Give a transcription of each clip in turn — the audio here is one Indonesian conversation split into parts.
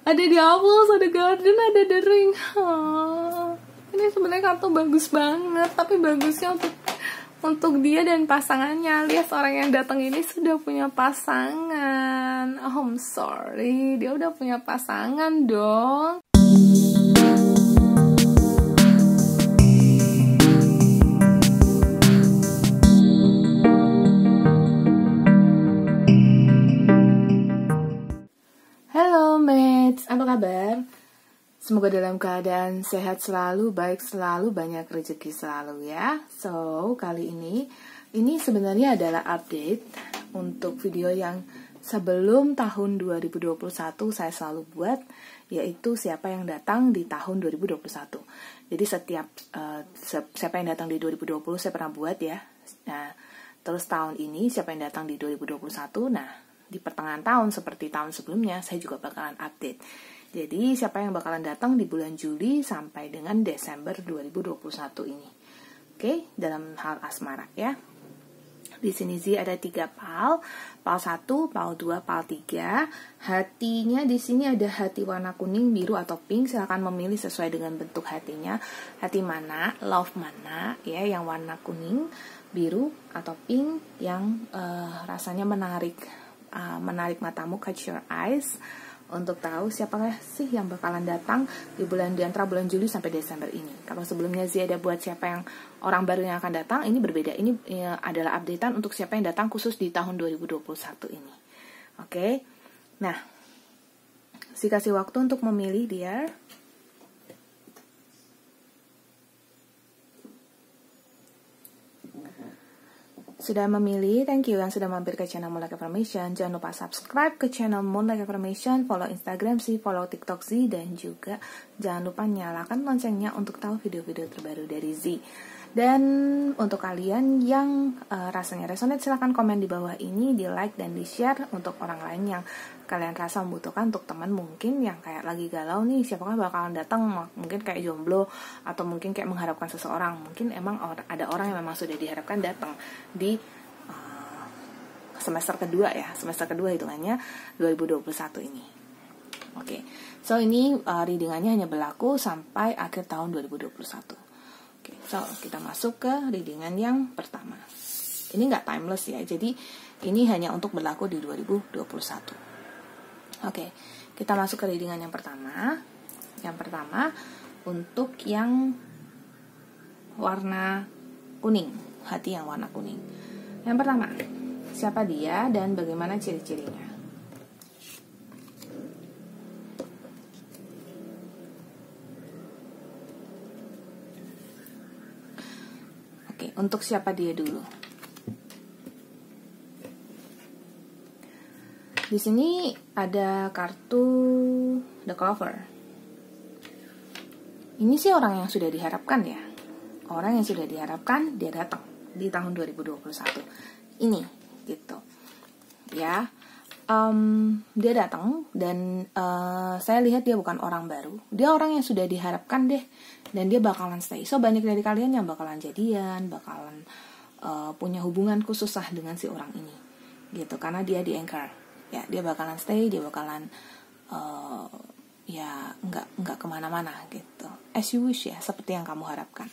Ada Diablos, ada Garden, ada The Ring. Ini sebenarnya kartu bagus banget, tapi bagusnya untuk dia dan pasangannya. Lihat orang yang datang ini sudah punya pasangan. Oh, I'm sorry, dia udah punya pasangan dong. Halo mates, apa kabar? Semoga dalam keadaan sehat selalu, baik selalu, banyak rezeki selalu ya. So, kali ini sebenarnya adalah update untuk video yang sebelum tahun 2021 saya selalu buat, yaitu siapa yang datang di tahun 2021. Jadi setiap siapa yang datang di 2020 saya pernah buat ya. Nah, terus tahun ini siapa yang datang di 2021. Nah, di pertengahan tahun seperti tahun sebelumnya saya juga bakalan update. Jadi siapa yang bakalan datang di bulan Juli sampai dengan Desember 2021 ini. Oke, dalam hal asmara ya. Di sini sih ada 3 pal 1, pal 2, pal 3. Hatinya di sini ada hati warna kuning, biru atau pink. Silakan memilih sesuai dengan bentuk hatinya. Hati mana, love mana ya, yang warna kuning, biru atau pink yang rasanya menarik matamu, catch your eyes, untuk tahu siapakah sih yang bakalan datang di antara bulan Juli sampai Desember ini. Kalau sebelumnya Zia ada buat siapa yang orang baru yang akan datang, ini berbeda. Ini adalah updatean untuk siapa yang datang khusus di tahun 2021 ini. Oke. Nah, kasih waktu untuk memilih dia. Sudah memilih, thank you yang sudah mampir ke channel Moonlight Affirmation. Jangan lupa subscribe ke channel Moonlight Affirmation, follow Instagram sih, follow TikTok Z, dan juga jangan lupa nyalakan loncengnya untuk tahu video-video terbaru dari Z. Dan untuk kalian yang rasanya resonate, silahkan komen di bawah ini, di like dan di share untuk orang lain yang kalian rasa membutuhkan, untuk teman mungkin yang kayak lagi galau nih, siapakah bakalan datang, mungkin kayak jomblo atau mungkin kayak mengharapkan seseorang. Mungkin emang ada orang yang memang sudah diharapkan datang di semester kedua ya, semester kedua hitungannya 2021 ini. Oke, so ini readingannya hanya berlaku sampai akhir tahun 2021. Oke, so kita masuk ke readingan yang pertama. Ini nggak timeless ya, jadi ini hanya untuk berlaku di 2021. Oke, kita masuk ke readingan yang pertama. Yang pertama untuk yang warna kuning, hati yang warna kuning. Yang pertama, siapa dia dan bagaimana ciri-cirinya? Oke, untuk siapa dia dulu? Di sini ada kartu The Clover. Ini sih orang yang sudah diharapkan ya. Orang yang sudah diharapkan, dia datang di tahun 2021 ini gitu ya. Dia datang dan saya lihat dia bukan orang baru, dia orang yang sudah diharapkan deh, dan dia bakalan stay. So banyak dari kalian yang bakalan jadian, bakalan punya hubungan khusus lah dengan si orang ini gitu, karena dia di anchor ya. Dia bakalan stay, dia bakalan ya nggak kemana-mana gitu, as you wish ya, seperti yang kamu harapkan.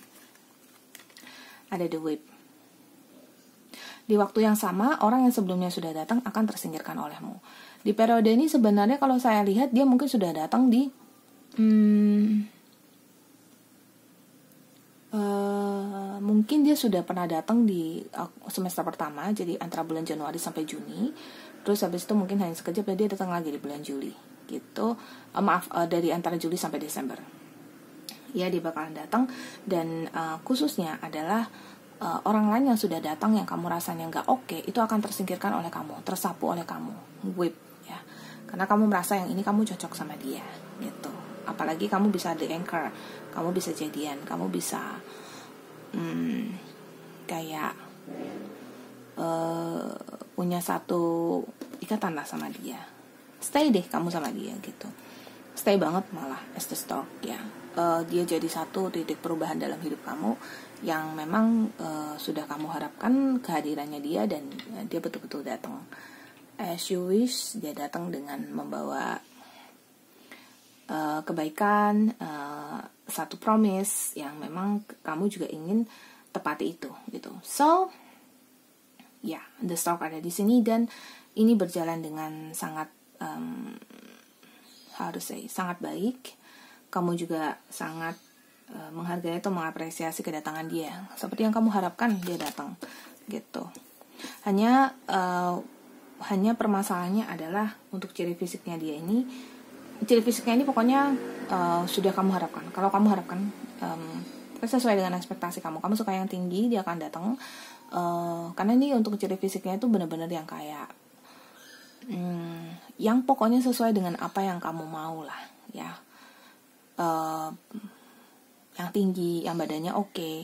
Ada the whip. Di waktu yang sama, orang yang sebelumnya sudah datang akan tersingkirkan olehmu. Di periode ini sebenarnya kalau saya lihat dia mungkin sudah datang di mungkin dia sudah pernah datang di semester pertama, jadi antara bulan Januari sampai Juni. Terus habis itu mungkin hanya sekejap dia datang lagi di bulan Juli gitu. Dari antara Juli sampai Desember. Ya, dia bakalan datang, dan khususnya adalah orang lain yang sudah datang yang kamu rasanya nggak oke, itu akan tersingkirkan oleh kamu, tersapu oleh kamu, whip ya, karena kamu merasa yang ini kamu cocok sama dia gitu. Apalagi kamu bisa the anchor, kamu bisa jadian, kamu bisa kayak punya satu ikatan lah sama dia. Stay deh kamu sama dia gitu, stay banget malah as the start ya. Dia jadi satu titik perubahan dalam hidup kamu yang memang sudah kamu harapkan kehadirannya dia, dan dia betul-betul datang as you wish. Dia datang dengan membawa kebaikan, satu promise yang memang kamu juga ingin tepati itu gitu. So, the stalk ada di sini dan ini berjalan dengan sangat sangat baik. Kamu juga sangat menghargai atau mengapresiasi kedatangan dia seperti yang kamu harapkan dia datang gitu. Hanya permasalahannya adalah untuk ciri fisiknya dia ini. Ciri fisiknya ini pokoknya sudah kamu harapkan. Kalau kamu harapkan sesuai dengan ekspektasi kamu suka yang tinggi, dia akan datang. Karena ini untuk ciri fisiknya itu benar-benar yang kayak yang pokoknya sesuai dengan apa yang kamu mau lah ya. Yang tinggi, yang badannya oke.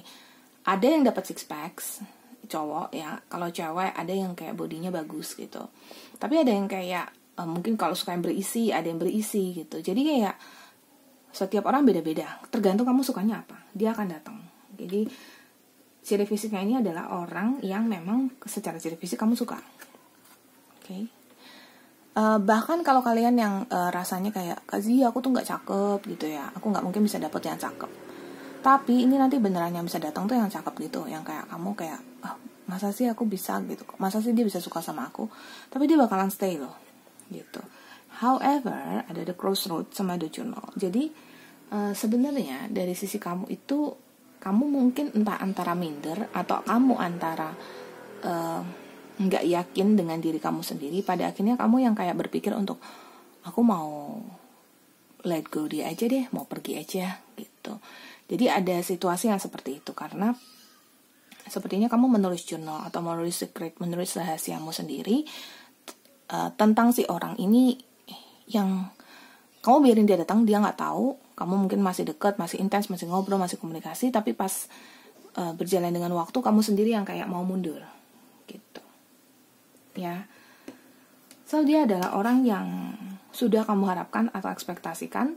Ada yang dapat six packs cowok ya. Kalau cewek ada yang kayak bodinya bagus gitu. Tapi ada yang kayak mungkin kalau suka yang berisi, ada yang berisi gitu. Jadi kayak setiap orang beda-beda. Tergantung kamu sukanya apa, dia akan datang. Jadi ciri fisiknya ini adalah orang yang memang secara ciri fisik kamu suka. Oke. Bahkan kalau kalian yang rasanya kayak Kazi aku tuh nggak cakep gitu ya, aku nggak mungkin bisa dapet yang cakep. Tapi ini nanti beneran yang bisa datang tuh yang cakep gitu, yang kayak kamu kayak masa sih aku bisa gitu, masa sih dia bisa suka sama aku, tapi dia bakalan stay loh gitu. However, ada the crossroad sama the journal. Jadi sebenarnya dari sisi kamu itu, kamu mungkin entah antara minder atau kamu antara nggak yakin dengan diri kamu sendiri. Pada akhirnya kamu yang kayak berpikir untuk aku mau let go dia aja deh, mau pergi aja gitu. Jadi ada situasi yang seperti itu karena sepertinya kamu menulis jurnal atau menulis secret, menulis rahasiamu sendiri tentang si orang ini yang kamu biarin dia datang, dia nggak tahu, kamu mungkin masih dekat, masih intens, masih ngobrol, masih komunikasi, tapi pas berjalan dengan waktu kamu sendiri yang kayak mau mundur, gitu, ya. So dia adalah orang yang sudah kamu harapkan atau ekspektasikan.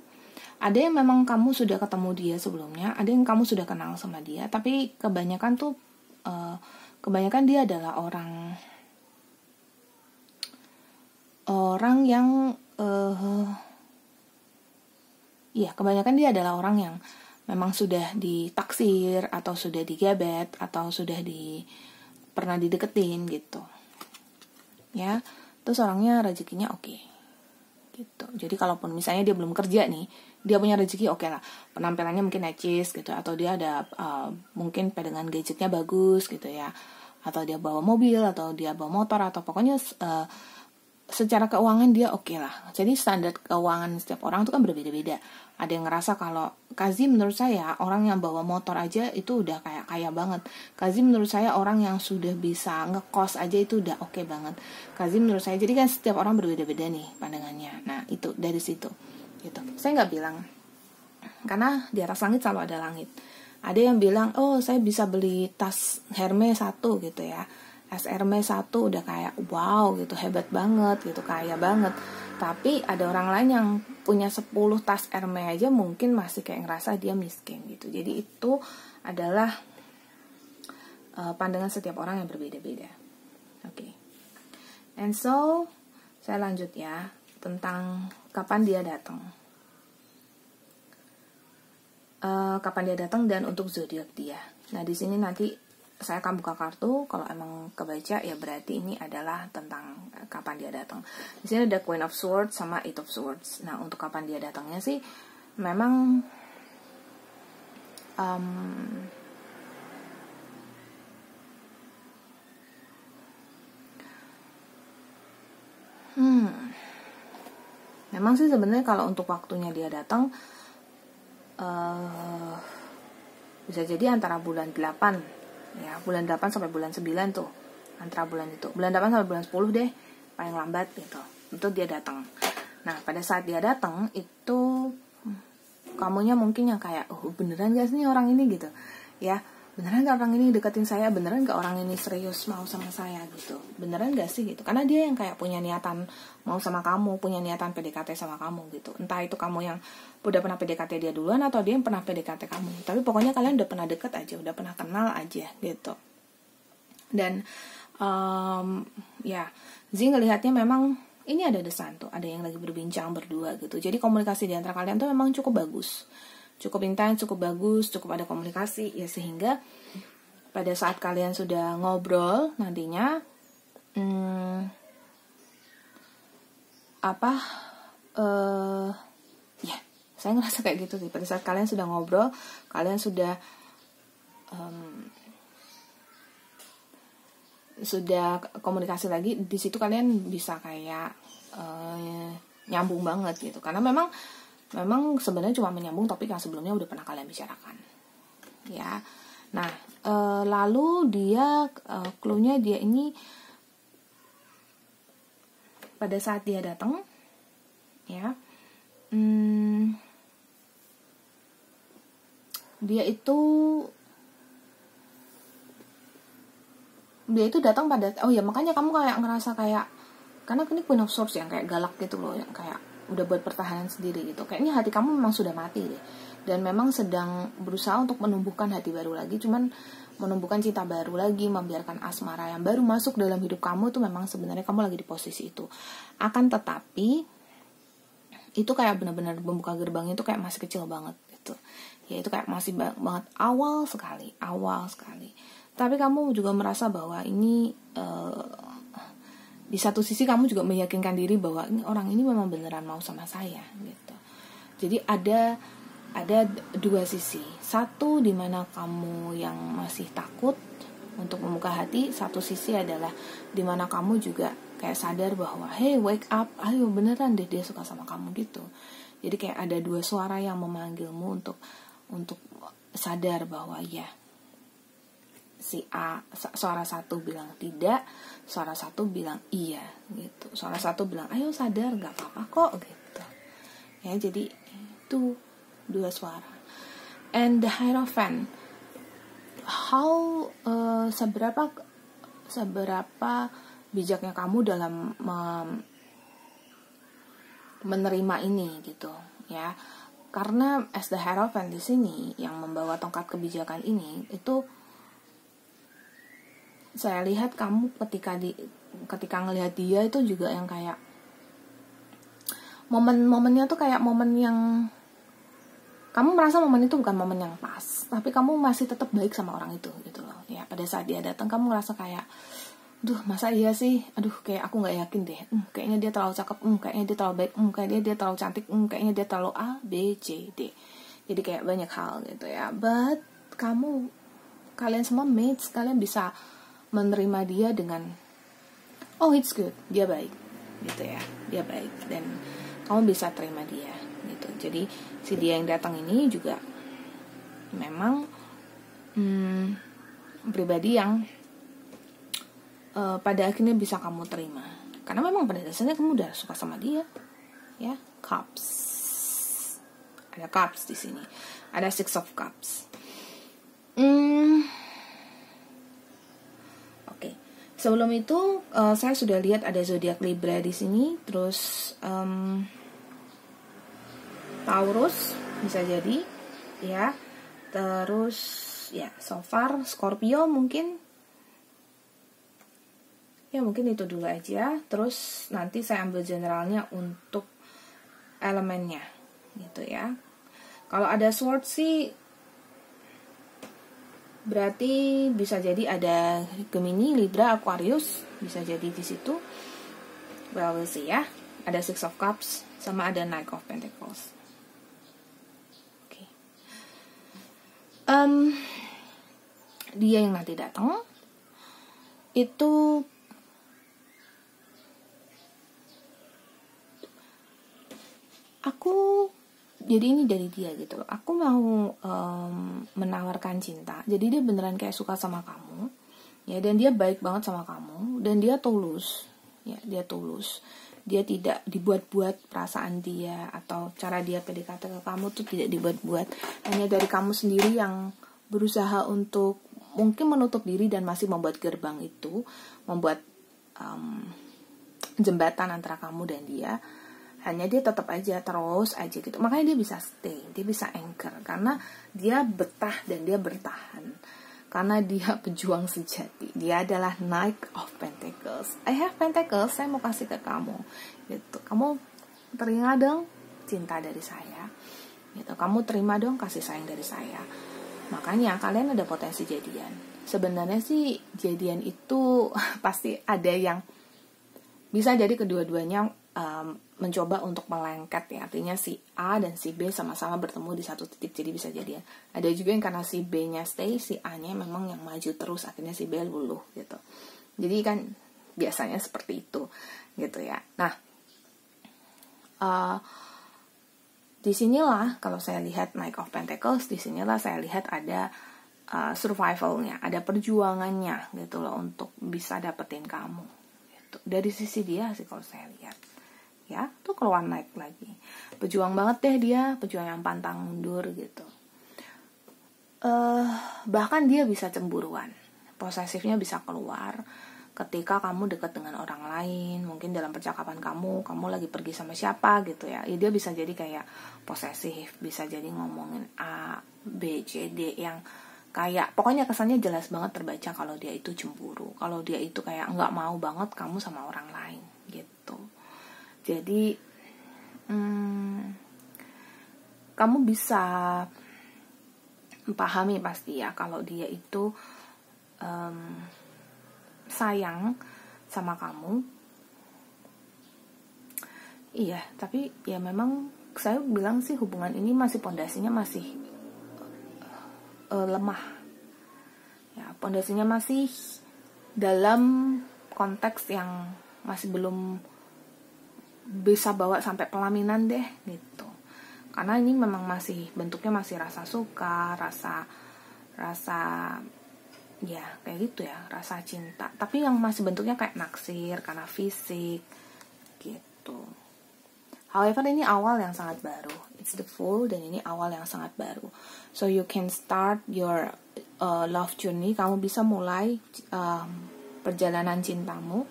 Ada yang memang kamu sudah ketemu dia sebelumnya, ada yang kamu sudah kenal sama dia, tapi kebanyakan dia adalah orang yang kebanyakan dia adalah orang yang memang sudah ditaksir atau sudah digebet atau sudah pernah dideketin gitu. Ya, terus orangnya rezekinya oke. Gitu. Jadi kalaupun misalnya dia belum kerja nih, dia punya rezeki oke lah. Penampilannya mungkin necis gitu, atau dia ada mungkin pegangan gadgetnya bagus gitu ya. Atau dia bawa mobil, atau dia bawa motor, atau pokoknya secara keuangan dia oke lah. Jadi standar keuangan setiap orang itu kan berbeda-beda. Ada yang ngerasa kalau Kazi menurut saya orang yang bawa motor aja itu udah kayak kaya banget. Kazi menurut saya orang yang sudah bisa ngekos aja itu udah oke banget. Kazi menurut saya, jadi kan setiap orang berbeda-beda nih pandangannya. Nah itu dari situ gitu. Saya nggak bilang, karena di atas langit selalu ada langit. Ada yang bilang, oh saya bisa beli tas Hermes 1 gitu ya, Hermes 1 udah kayak wow gitu, hebat banget gitu, kaya banget. Tapi ada orang lain yang punya 10 tas Hermes aja mungkin masih kayak ngerasa dia miskin gitu. Jadi itu adalah pandangan setiap orang yang berbeda-beda. Oke. And so saya lanjut ya tentang kapan dia datang. Kapan dia datang dan untuk zodiak dia. Nah di sini nanti saya akan buka kartu. Kalau emang kebaca ya berarti ini adalah tentang kapan dia datang. Di sini ada Queen of Swords sama Eight of Swords. Nah untuk kapan dia datangnya sih memang memang sih sebenarnya kalau untuk waktunya dia datang bisa jadi antara bulan 8 ya, bulan 8 sampai bulan 9 tuh, antara bulan itu, bulan 8 sampai bulan 10 deh paling lambat gitu, untuk dia datang. Nah pada saat dia datang itu kamunya mungkin yang kayak beneran gak sih orang ini gitu ya, beneran gak orang ini deketin saya, beneran gak orang ini serius mau sama saya gitu, beneran gak sih gitu, karena dia yang kayak punya niatan mau sama kamu, punya niatan PDKT sama kamu gitu. Entah itu kamu yang udah pernah PDKT dia duluan atau dia yang pernah PDKT kamu, tapi pokoknya kalian udah pernah deket aja, udah pernah kenal aja gitu. Dan ya Zee ngelihatnya memang ini ada The Sun tuh, ada yang lagi berbincang berdua gitu. Jadi komunikasi di antara kalian tuh memang cukup bagus, cukup intens, cukup bagus, cukup ada komunikasi ya, sehingga pada saat kalian sudah ngobrol nantinya ya saya ngerasa kayak gitu sih. Pada saat kalian sudah ngobrol, kalian sudah komunikasi lagi, di situ kalian bisa kayak nyambung banget gitu, karena memang sebenarnya cuma menyambung topik yang sebelumnya udah pernah kalian bicarakan ya. Nah lalu dia clue-nya dia ini pada saat dia datang ya, dia itu datang pada, makanya kamu kayak ngerasa kayak, karena ini Queen of Swords yang kayak galak gitu loh, yang kayak udah buat pertahanan sendiri gitu. Kayaknya hati kamu memang sudah mati deh, dan memang sedang berusaha untuk menumbuhkan hati baru lagi, cuman menumbuhkan cinta baru lagi, membiarkan asmara yang baru masuk dalam hidup kamu itu memang sebenarnya kamu lagi di posisi itu. Akan tetapi itu kayak benar-benar membuka gerbangnya itu kayak masih kecil banget gitu. Ya itu kayak masih banget awal sekali. Tapi kamu juga merasa bahwa ini di satu sisi kamu juga meyakinkan diri bahwa orang ini memang beneran mau sama saya gitu. Jadi ada dua sisi. Satu di mana kamu yang masih takut untuk membuka hati, satu sisi adalah di mana kamu juga kayak sadar bahwa hey, wake up, ayo beneran deh dia suka sama kamu gitu. Jadi kayak ada dua suara yang memanggilmu untuk sadar bahwa ya, si A, suara satu bilang tidak, suara satu bilang iya gitu. Suara satu bilang ayo sadar, gak apa-apa kok gitu. Ya jadi itu dua suara. And the Hierophant, how seberapa bijaknya kamu dalam menerima ini gitu ya. Karena as the Hierophant di sini yang membawa tongkat kebijakan ini, itu saya lihat kamu ketika ngelihat dia itu juga yang kayak momennya tuh kayak momen yang kamu merasa momen itu bukan momen yang pas, tapi kamu masih tetap baik sama orang itu gitu loh ya. Pada saat dia datang kamu ngerasa kayak, duh masa iya sih, aduh kayak aku nggak yakin deh, kayaknya dia terlalu cakep, kayaknya dia terlalu baik, kayaknya dia terlalu cantik, kayaknya dia terlalu A B C D. Jadi kayak banyak hal gitu ya. But kalian semua mates, kalian bisa menerima dia dengan oh it's good, dia baik gitu ya, dia baik, dan kamu bisa terima dia gitu. Jadi si dia yang datang ini juga memang pribadi yang pada akhirnya bisa kamu terima, karena memang pada dasarnya kamu udah suka sama dia ya. Cups, ada cups di sini, ada Six of Cups. Sebelum itu saya sudah lihat ada zodiak Libra di sini, terus Taurus bisa jadi ya, terus ya so far Scorpio mungkin itu dulu aja. Terus nanti saya ambil generalnya untuk elemennya gitu ya. Kalau ada sword sih berarti bisa jadi ada Gemini, Libra, Aquarius, bisa jadi di situ. Well, we'll see ya. Ada Six of Cups sama ada Knight of Pentacles. Oke. Dia yang nanti datang itu jadi ini dari dia gitu loh. Aku mau menawarkan cinta. Jadi dia beneran kayak suka sama kamu ya, dan dia baik banget sama kamu, dan dia tulus ya, dia tulus. Dia tidak dibuat-buat perasaan dia, atau cara dia PDKT ke kamu tuh tidak dibuat-buat. Hanya dari kamu sendiri yang berusaha untuk mungkin menutup diri dan masih membuat gerbang itu, membuat jembatan antara kamu dan dia. Hanya dia tetap aja terus aja gitu. Makanya dia bisa stay, dia bisa anchor, karena dia betah dan dia bertahan. karena dia pejuang sejati. Dia adalah Knight of Pentacles. I have Pentacles, saya mau kasih ke kamu gitu. Kamu terima dong cinta dari saya gitu. Kamu terima dong kasih sayang dari saya. Makanya kalian ada potensi jadian. Sebenarnya sih jadian itu pasti ada yang bisa jadi kedua-duanya mencoba untuk melengket ya, artinya si A dan si B sama-sama bertemu di satu titik, jadi bisa jadian. Ada juga yang karena si B-nya stay, si A-nya memang yang maju terus, akhirnya si B luluh gitu. Jadi kan biasanya seperti itu gitu ya. Nah, disinilah kalau saya lihat Knight of Pentacles, disinilah saya lihat ada survivalnya, ada perjuangannya gitu loh untuk bisa dapetin kamu gitu. Dari sisi dia sih kalau saya lihat ya, tuh keluar naik lagi, pejuang banget deh dia, pejuang yang pantang mundur gitu. Bahkan dia bisa cemburuan, posesifnya bisa keluar ketika kamu dekat dengan orang lain. Mungkin dalam percakapan kamu lagi pergi sama siapa gitu ya, dia bisa jadi kayak posesif, bisa jadi ngomongin A, B, C, D yang kayak pokoknya kesannya jelas banget terbaca kalau dia itu cemburu, kalau dia itu kayak nggak mau banget kamu sama orang lain gitu. Jadi kamu bisa memahami pasti ya kalau dia itu sayang sama kamu. Iya, tapi ya memang saya bilang sih hubungan ini masih pondasinya masih lemah. Ya, pondasinya masih dalam konteks yang masih belum bisa bawa sampai pelaminan deh gitu. Karena ini memang masih bentuknya masih rasa suka, rasa ya kayak gitu ya, rasa cinta. Tapi yang masih bentuknya kayak naksir karena fisik gitu. However, ini awal yang sangat baru. It's the Fool dan ini awal yang sangat baru. So you can start your love journey. Kamu bisa mulai perjalanan cintamu.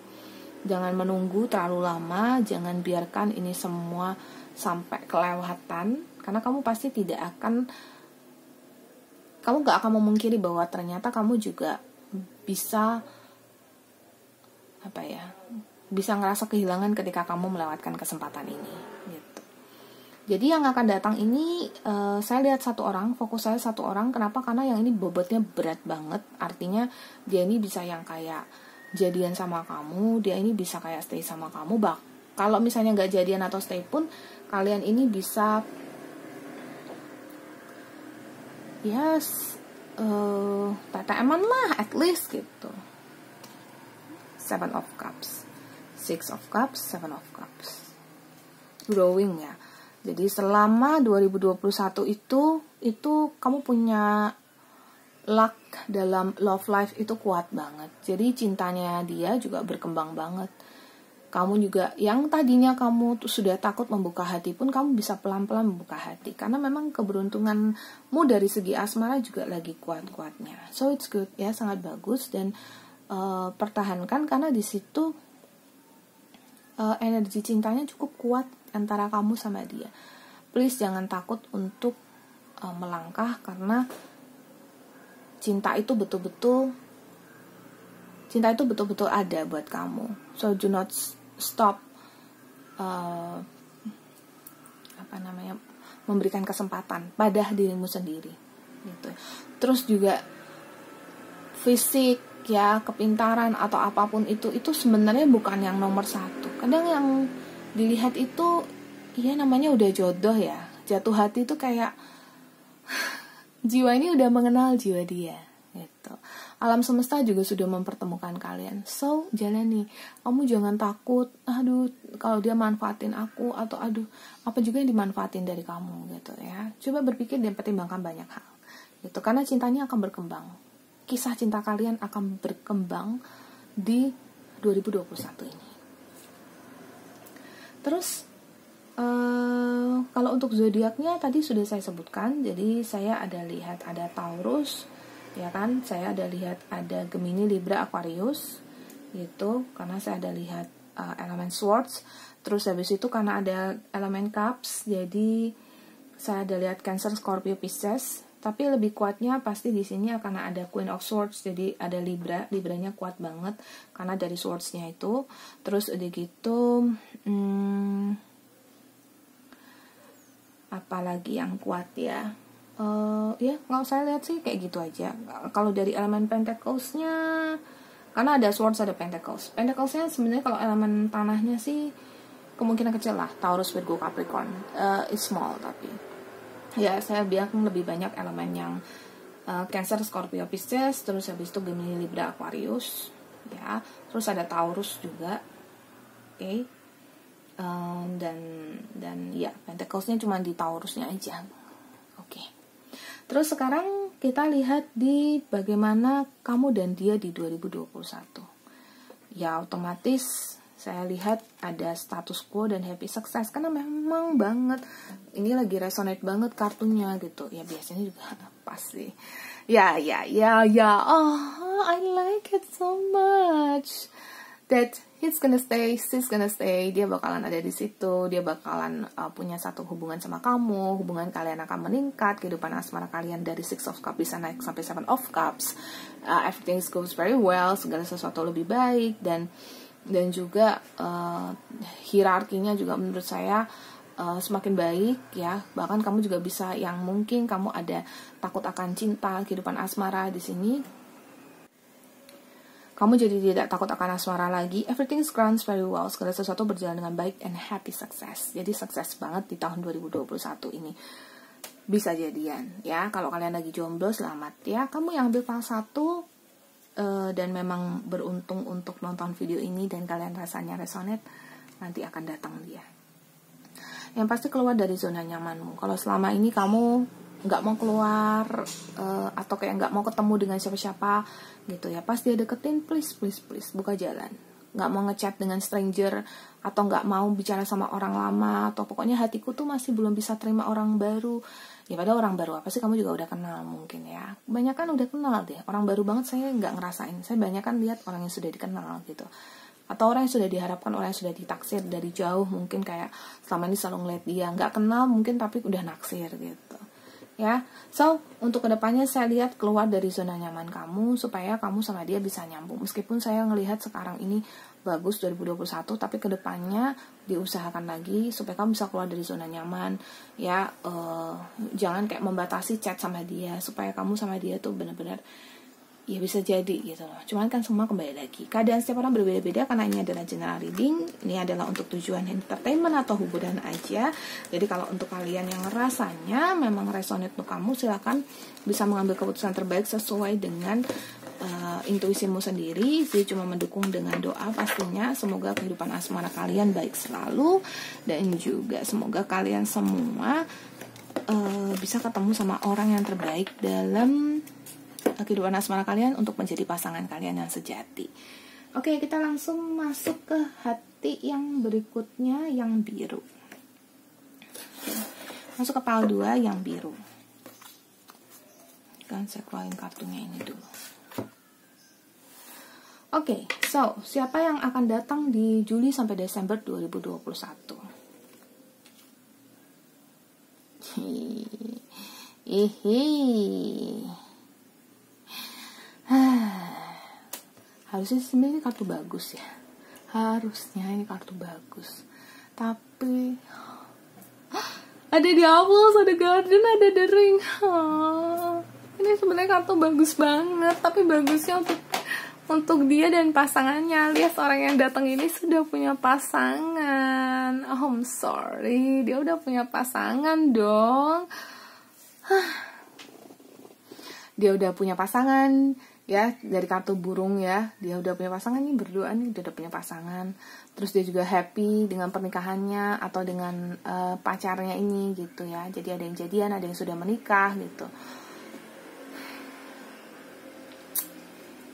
Jangan menunggu terlalu lama, jangan biarkan ini semua sampai kelewatan, karena kamu pasti kamu gak akan memungkiri bahwa ternyata kamu juga bisa bisa ngerasa kehilangan ketika kamu melewatkan kesempatan ini gitu. Jadi yang akan datang ini saya lihat fokus saya satu orang. Kenapa? Karena yang ini bobotnya berat banget, artinya dia ini bisa yang kayak jadian sama kamu, dia ini bisa kayak stay sama kamu. Kalau misalnya nggak jadian atau stay pun, kalian ini bisa TTM-an lah at least gitu. 7 of Cups, 6 of Cups, 7 of Cups, growing ya. Jadi selama 2021 itu kamu punya luck dalam love life itu kuat banget. Jadi cintanya dia juga berkembang banget. Kamu juga yang tadinya kamu sudah takut membuka hati pun kamu bisa pelan-pelan membuka hati. Karena memang keberuntunganmu dari segi asmara juga lagi kuat-kuatnya. So it's good ya, sangat bagus. Dan pertahankan karena di situ energi cintanya cukup kuat antara kamu sama dia. Please jangan takut untuk melangkah, karena cinta itu betul-betul ada buat kamu. So do not stop memberikan kesempatan pada dirimu sendiri gitu. Terus juga fisik ya, kepintaran atau apapun itu sebenarnya bukan yang nomor satu. Kadang yang dilihat itu ya namanya udah jodoh ya. Jatuh hati itu kayak jiwa ini udah mengenal jiwa dia gitu. Alam semesta juga sudah mempertemukan kalian. So jalani. Kamu jangan takut, aduh kalau dia manfaatin aku, atau aduh apa juga yang dimanfaatin dari kamu gitu ya. Coba berpikir dan pertimbangkan banyak hal gitu, karena cintanya akan berkembang. Kisah cinta kalian akan berkembang di 2021 ini. Terus kalau untuk zodiaknya tadi sudah saya sebutkan. Jadi saya ada lihat ada Taurus, ya kan? Saya ada lihat ada Gemini, Libra, Aquarius gitu. Karena saya ada lihat elemen Swords. Terus habis itu karena ada elemen Cups, jadi saya ada lihat Cancer, Scorpio, Pisces. Tapi lebih kuatnya pasti di sini karena ada Queen of Swords, jadi ada Libra. Libranya kuat banget karena dari swords-nya itu. Terus udah gitu, apalagi yang kuat ya? Ya kalau saya lihat sih kayak gitu aja. Kalau dari elemen Pentacles-nya, karena ada Swords ada Pentacles. Pentacles-nya sebenarnya kalau elemen tanahnya sih kemungkinan kecil lah, Taurus, Virgo, Capricorn. It's small tapi ya saya bilang lebih banyak elemen yang Cancer, Scorpio, Pisces, terus habis itu Gemini, Libra, Aquarius, ya. Terus ada Taurus juga, oke. Dan ya Pentacles-nya cuma di Taurusnya aja, oke. Terus sekarang kita lihat di bagaimana kamu dan dia di 2021. Ya otomatis saya lihat ada status quo dan happy success karena memang banget ini lagi resonate banget kartunya gitu. Ya biasanya juga pasti. Ya. Oh, I like it so much. That he's gonna stay, she's gonna stay. Dia bakalan ada di situ. Dia bakalan punya satu hubungan sama kamu. Hubungan kalian akan meningkat. Kehidupan asmara kalian dari 6 of Cups bisa naik sampai 7 of Cups. Everything goes very well. Segala sesuatu lebih baik dan juga hierarkinya juga menurut saya semakin baik ya. Bahkan kamu juga bisa yang mungkin kamu ada takut akan cinta, kehidupan asmara di sini. Kamu jadi tidak takut akan asmara lagi. Everything runs very well. Segala sesuatu berjalan dengan baik and happy success. Jadi sukses banget di tahun 2021 ini. Bisa jadian ya. Kalau kalian lagi jomblo selamat ya. Kamu yang ambil salah satu dan memang beruntung untuk nonton video ini dan kalian rasanya resonate, nanti akan datang dia. Yang pasti keluar dari zona nyamanmu. Kalau selama ini kamu nggak mau keluar atau kayak nggak mau ketemu dengan siapa-siapa gitu ya, pas dia deketin please buka jalan. Nggak mau ngechat dengan stranger atau nggak mau bicara sama orang lama atau pokoknya hatiku tuh masih belum bisa terima orang baru. Ya pada orang baru apa sih, kamu juga udah kenal mungkin ya. Kebanyakan udah kenal deh. Orang baru banget saya nggak ngerasain. Saya banyak kan lihat orang yang sudah dikenal gitu. Atau orang yang sudah diharapkan, orang yang sudah ditaksir dari jauh mungkin kayak selama ini selalu ngeliat dia. Nggak kenal mungkin tapi udah naksir gitu. Ya, so untuk kedepannya saya lihat keluar dari zona nyaman kamu supaya kamu sama dia bisa nyambung. Meskipun saya ngelihat sekarang ini bagus 2021, tapi kedepannya diusahakan lagi supaya kamu bisa keluar dari zona nyaman. Ya, jangan kayak membatasi chat sama dia supaya kamu sama dia tuh benar-benar ya bisa jadi gitu loh. Cuman kan semua kembali lagi. Keadaan setiap orang berbeda-beda karena ini adalah general reading. Ini adalah untuk tujuan entertainment atau hiburan aja. Jadi kalau untuk kalian yang rasanya memang resonate untuk kamu, silakan bisa mengambil keputusan terbaik sesuai dengan intuisimu sendiri. Saya cuma mendukung dengan doa pastinya. Semoga kehidupan asmara kalian baik selalu dan juga semoga kalian semua bisa ketemu sama orang yang terbaik dalam kehidupan asmara kalian untuk menjadi pasangan kalian yang sejati. Oke, kita langsung masuk ke hati yang berikutnya, yang biru. Masuk ke pile 2 yang biru. Kan saya keluarin kartunya ini dulu. Oke, so siapa yang akan datang di Juli sampai Desember 2021? Harusnya sebenarnya kartu bagus ya. Harusnya ini kartu bagus. Tapi ada Diabolus, ada Garden, ada The Ring. Ini sebenarnya kartu bagus banget, tapi bagusnya untuk dia dan pasangannya. Lihat orang yang datang ini sudah punya pasangan. Oh, I'm sorry, dia udah punya pasangan dong. Dia udah punya pasangan ya, dari kartu burung ya. Dia udah punya pasangan nih, berdoa nih dia udah punya pasangan. Terus dia juga happy dengan pernikahannya atau dengan pacarnya ini gitu ya. Jadi ada yang jadian, ada yang sudah menikah gitu.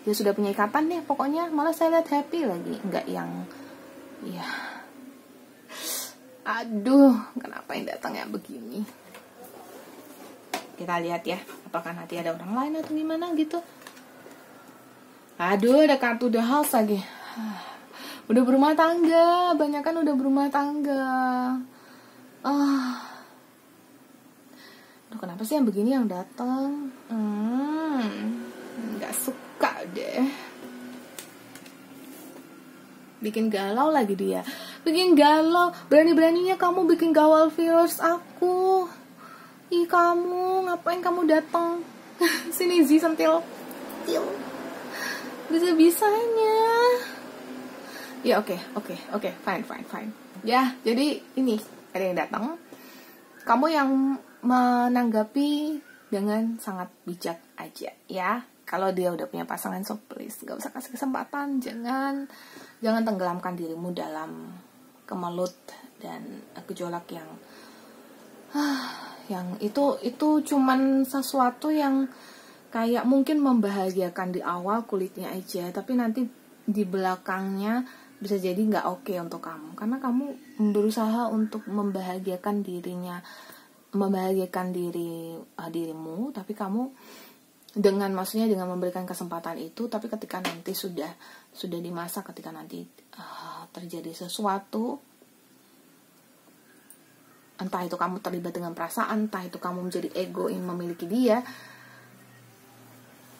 Dia sudah punya ikatan nih pokoknya. Malah saya lihat happy lagi, enggak yang ya aduh kenapa yang datangnya begini. Kita lihat ya, apakah nanti ada orang lain atau gimana gitu. Aduh, ada kartu The House lagi. Udah berumah tangga, banyak kan udah berumah tangga. Aduh, kenapa sih yang begini yang datang? Nggak suka deh. Bikin galau lagi dia. Bikin galau. Berani-beraninya kamu bikin gawal viewers aku. Ih, kamu ngapain kamu datang? Sini Zi sentil. Bisa-bisanya. Ya oke, fine. Ya, jadi ini ada yang datang. Kamu yang menanggapi dengan sangat bijak aja ya. Kalau dia udah punya pasangan, so please gak usah kasih kesempatan. Jangan tenggelamkan dirimu dalam kemelut dan gejolak yang itu cuman sesuatu yang kayak mungkin membahagiakan di awal kulitnya aja, tapi nanti di belakangnya bisa jadi nggak oke untuk kamu, karena kamu berusaha untuk membahagiakan dirimu, tapi kamu maksudnya dengan memberikan kesempatan itu, tapi ketika nanti sudah di masa ketika nanti terjadi sesuatu, entah itu kamu terlibat dengan perasaan, entah itu kamu menjadi ego yang memiliki dia,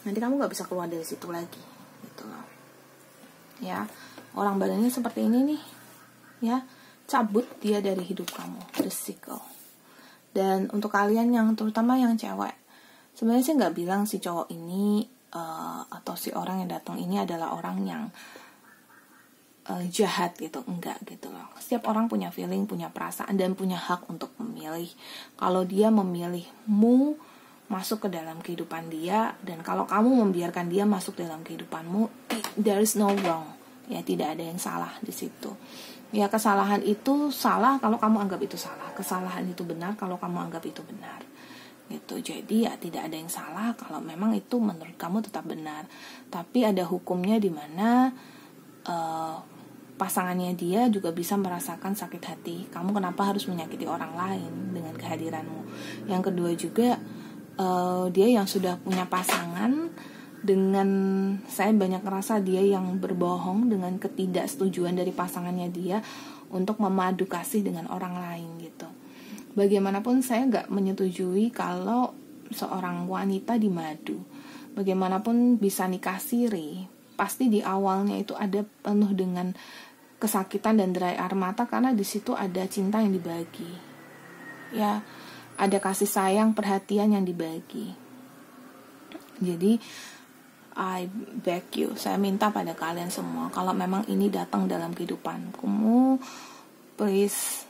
nanti kamu nggak bisa keluar dari situ lagi, gitu loh. Ya, orang badannya seperti ini nih, ya, cabut dia dari hidup kamu, the cycle. Dan untuk kalian yang terutama yang cewek, sebenarnya sih nggak bilang si cowok ini atau si orang yang datang ini adalah orang yang jahat gitu, enggak gitu loh. Setiap orang punya feeling, punya perasaan, dan punya hak untuk memilih. Kalau dia memilihmu masuk ke dalam kehidupan dia, dan kalau kamu membiarkan dia masuk dalam kehidupanmu, there is no wrong. Ya, tidak ada yang salah di situ. Ya, kesalahan itu salah kalau kamu anggap itu salah. Kesalahan itu benar kalau kamu anggap itu benar. Gitu. Jadi ya tidak ada yang salah kalau memang itu menurut kamu tetap benar. Tapi ada hukumnya di mana pasangannya dia juga bisa merasakan sakit hati. Kamu kenapa harus menyakiti orang lain dengan kehadiranmu? Yang kedua juga dia yang sudah punya pasangan, dengan saya banyak ngerasa dia yang berbohong dengan ketidaksetujuan dari pasangannya dia untuk memadu kasih dengan orang lain gitu. Bagaimanapun saya nggak menyetujui kalau seorang wanita dimadu. Bagaimanapun bisa nikah siri, pasti di awalnya itu ada penuh dengan kesakitan dan derai air mata, karena di situ ada cinta yang dibagi. Ya, ada kasih sayang, perhatian yang dibagi. Jadi I beg you, saya minta pada kalian semua, kalau memang ini datang dalam kehidupanmu, please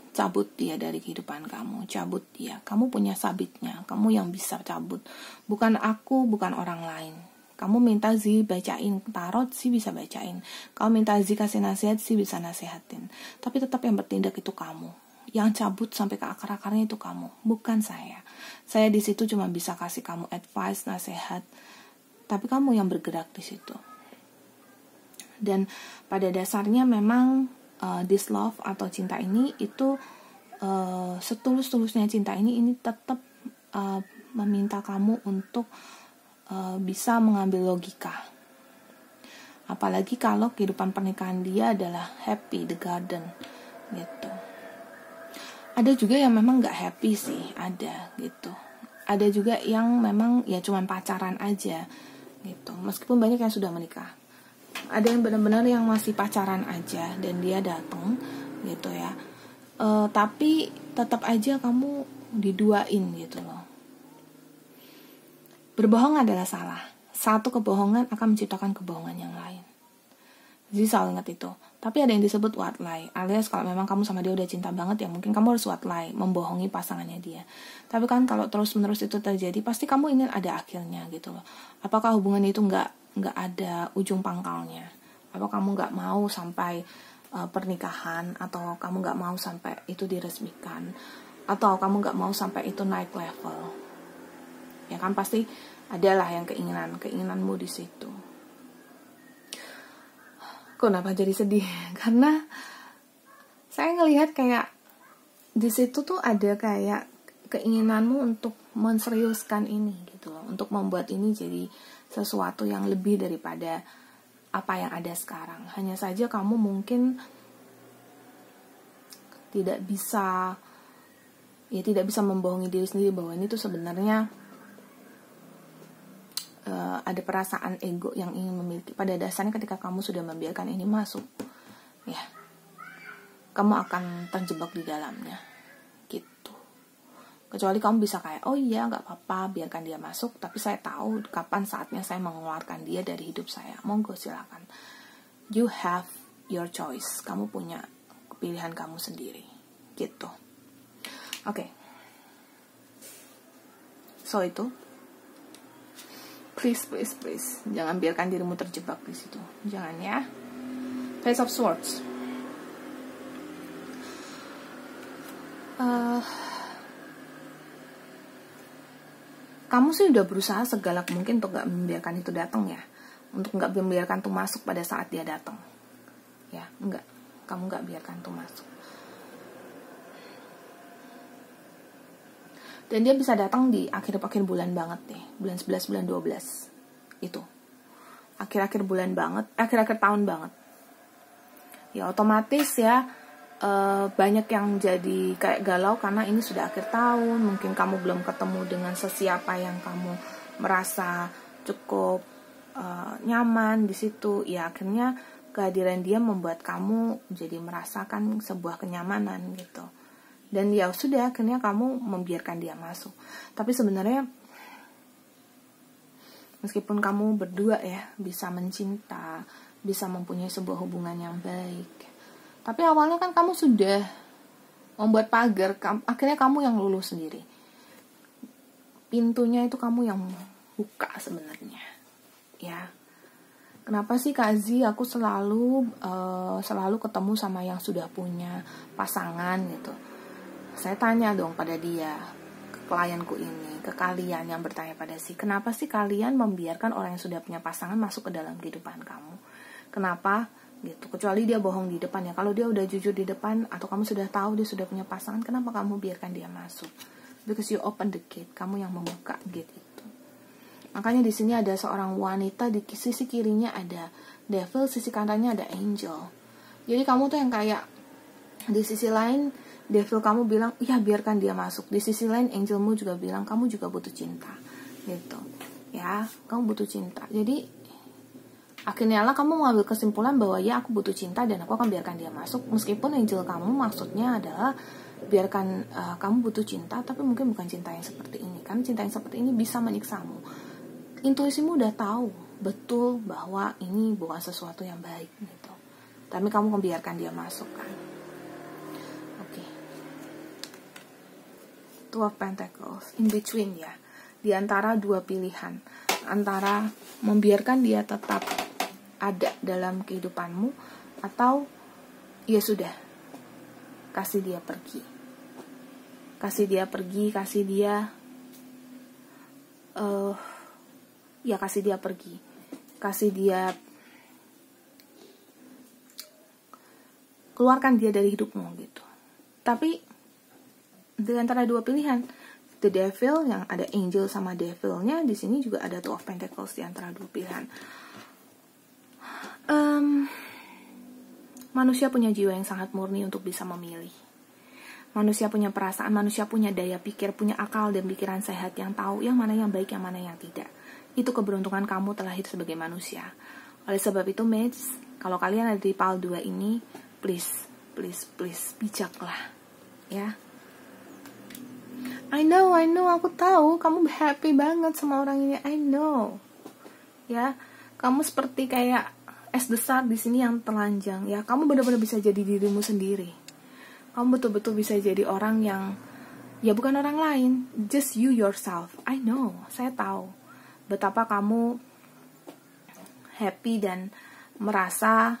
cabut dia dari kehidupan kamu, cabut dia. Kamu punya sabitnya, kamu yang bisa cabut. Bukan aku, bukan orang lain. Kamu minta Zi bacain tarot, sih bisa bacain. Kamu minta Zi kasih nasihat, sih bisa nasihatin. Tapi tetap yang bertindak itu kamu. Yang cabut sampai ke akar-akarnya itu kamu, bukan saya. Saya di situ cuma bisa kasih kamu advice, nasihat. Tapi kamu yang bergerak di situ. Dan pada dasarnya memang this love atau cinta ini itu setulus-tulusnya cinta ini tetap meminta kamu untuk bisa mengambil logika. Apalagi kalau kehidupan pernikahan dia adalah happy, the garden gitu. Ada juga yang memang gak happy sih, ada gitu. Ada juga yang memang ya cuman pacaran aja gitu. Meskipun banyak yang sudah menikah. Ada yang benar-benar yang masih pacaran aja dan dia datang gitu ya. Tapi tetap aja kamu diduain gitu loh. Berbohong adalah salah. Satu kebohongan akan menciptakan kebohongan yang lain. Jadi selalu ingat itu. Tapi ada yang disebut white lie, alias kalau memang kamu sama dia udah cinta banget, ya mungkin kamu harus white lie, membohongi pasangannya dia. Tapi kan kalau terus-menerus itu terjadi, pasti kamu ingin ada akhirnya gitu loh. Apakah hubungan itu nggak ada ujung pangkalnya? Apa kamu nggak mau sampai pernikahan, atau kamu nggak mau sampai itu diresmikan, atau kamu nggak mau sampai itu naik level? Ya kan pasti adalah yang keinginanmu di situ. Kenapa jadi sedih? Karena saya ngelihat kayak di situ tuh ada kayak keinginanmu untuk menseriuskan ini gitu loh, untuk membuat ini jadi sesuatu yang lebih daripada apa yang ada sekarang. Hanya saja kamu mungkin tidak bisa Ya tidak bisa membohongi diri sendiri bahwa ini tuh sebenarnya ada perasaan ego yang ingin memiliki. Pada dasarnya ketika kamu sudah membiarkan ini masuk, ya, kamu akan terjebak di dalamnya, gitu. Kecuali kamu bisa kayak, oh iya gak apa-apa, biarkan dia masuk, tapi saya tahu kapan saatnya saya mengeluarkan dia dari hidup saya. Monggo silakan. You have your choice. Kamu punya pilihan kamu sendiri, gitu. Oke. So itu, please, jangan biarkan dirimu terjebak di situ. Jangan ya. Page of Swords. Kamu sih udah berusaha segala mungkin untuk gak membiarkan itu datang ya, untuk gak membiarkan itu masuk pada saat dia datang. Ya, enggak. Kamu gak biarkan itu masuk. Dan dia bisa datang di akhir-akhir bulan banget deh. Bulan 11, bulan 12. Itu. Akhir-akhir bulan banget. Akhir-akhir tahun banget. Ya otomatis ya. Banyak yang jadi kayak galau karena ini sudah akhir tahun. Mungkin kamu belum ketemu dengan sesiapa yang kamu merasa cukup nyaman di situ. Ya akhirnya kehadiran dia membuat kamu jadi merasakan sebuah kenyamanan gitu. Dan ya sudah, akhirnya kamu membiarkan dia masuk. Tapi sebenarnya meskipun kamu berdua ya bisa mencinta, bisa mempunyai sebuah hubungan yang baik, tapi awalnya kan kamu sudah membuat pagar, akhirnya kamu yang lulus sendiri. Pintunya itu kamu yang buka sebenarnya. Ya. Kenapa sih Kak Zi aku selalu ketemu sama yang sudah punya pasangan gitu? Saya tanya dong pada dia, ke klienku ini, ke kalian yang bertanya pada si, kenapa sih kalian membiarkan orang yang sudah punya pasangan masuk ke dalam kehidupan kamu? Kenapa? Gitu. Kecuali dia bohong di depan ya. Kalau dia udah jujur di depan atau kamu sudah tahu dia sudah punya pasangan, kenapa kamu biarkan dia masuk? Because you open the gate, kamu yang membuka gate itu. Makanya di sini ada seorang wanita, di sisi kirinya ada devil, sisi kanannya ada angel. Jadi kamu tuh yang kayak di sisi lain devil kamu bilang, ya biarkan dia masuk. Di sisi lain angelmu juga bilang, kamu juga butuh cinta. Gitu. Ya, kamu butuh cinta. Jadi, akhirnya lah kamu mengambil kesimpulan bahwa ya aku butuh cinta dan aku akan biarkan dia masuk. Meskipun angel kamu maksudnya adalah, biarkan kamu butuh cinta, tapi mungkin bukan cinta yang seperti ini. Karena cinta yang seperti ini bisa menyiksamu. Intuisimu udah tahu betul bahwa ini bukan sesuatu yang baik. Gitu. Tapi kamu membiarkan dia masuk kan. Two of Pentacles, in between ya, di antara dua pilihan, antara membiarkan dia tetap ada dalam kehidupanmu atau ya sudah, kasih dia pergi, kasih dia pergi, kasih dia keluarkan dia dari hidupmu gitu. Tapi di antara dua pilihan, the devil yang ada angel sama devilnya, di sini juga ada two of pentacles di antara dua pilihan. Manusia punya jiwa yang sangat murni untuk bisa memilih. Manusia punya perasaan, manusia punya daya pikir, punya akal dan pikiran sehat yang tahu yang mana yang baik, yang mana yang tidak. Itu keberuntungan kamu terlahir sebagai manusia. Oleh sebab itu, mates, kalau kalian ada di PAL 2 ini, please, bijaklah, ya. I know, aku tahu kamu happy banget sama orang ini, I know. Ya, kamu seperti kayak es besar di sini yang telanjang, ya. Kamu benar-benar bisa jadi dirimu sendiri. Kamu betul-betul bisa jadi orang yang, ya bukan orang lain, just you yourself. I know, saya tahu betapa kamu happy dan merasa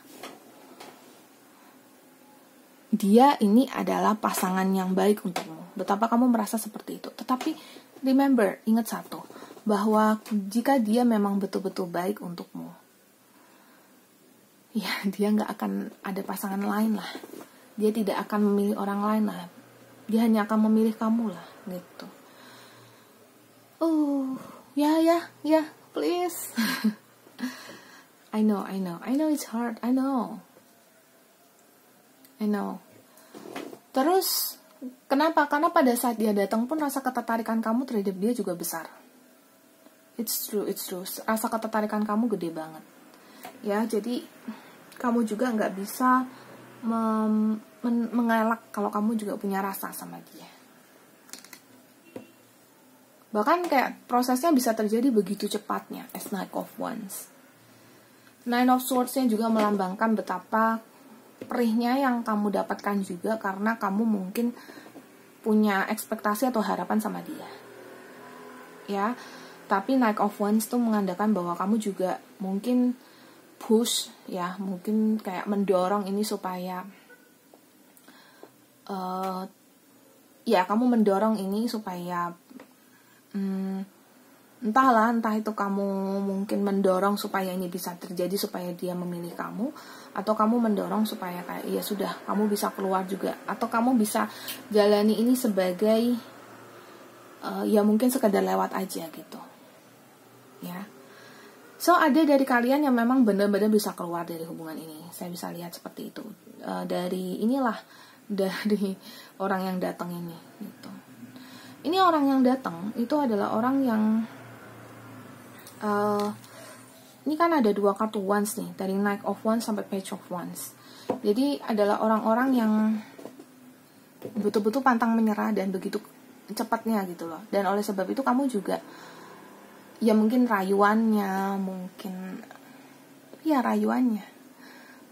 dia ini adalah pasangan yang baik untukmu. Betapa kamu merasa seperti itu. Tetapi remember, ingat satu, bahwa jika dia memang betul-betul baik untukmu, ya dia gak akan ada pasangan lain lah. Dia tidak akan memilih orang lain lah. Dia hanya akan memilih kamu lah, gitu. Ya, please. I know it's hard, I know. Terus Kenapa? Karena pada saat dia datang pun rasa ketertarikan kamu terhadap dia juga besar. It's true. Rasa ketertarikan kamu gede banget. Ya, jadi kamu juga nggak bisa mengelak kalau kamu juga punya rasa sama dia. Bahkan kayak prosesnya bisa terjadi begitu cepatnya, as Knight of Wands. Nine of Swords-nya juga melambangkan betapa perihnya yang kamu dapatkan juga karena kamu mungkin punya ekspektasi atau harapan sama dia. Ya, tapi Knight of Wands tuh mengandalkan bahwa kamu juga mungkin push, ya, mungkin kayak mendorong ini supaya ya, kamu mendorong ini supaya entah itu kamu mungkin mendorong supaya ini bisa terjadi, supaya dia memilih kamu, atau kamu mendorong supaya kayak ya sudah, kamu bisa keluar juga, atau kamu bisa jalani ini sebagai ya mungkin sekedar lewat aja gitu ya. So ada dari kalian yang memang benar-benar bisa keluar dari hubungan ini, saya bisa lihat seperti itu dari orang yang datang ini gitu. Ini orang yang datang itu adalah orang yang ini kan ada 2 kartu Wands nih, dari Knight of Wands sampai Page of Wands. Jadi adalah orang-orang yang betul-betul pantang menyerah dan begitu cepatnya gitu loh. Dan oleh sebab itu kamu juga ya mungkin rayuannya,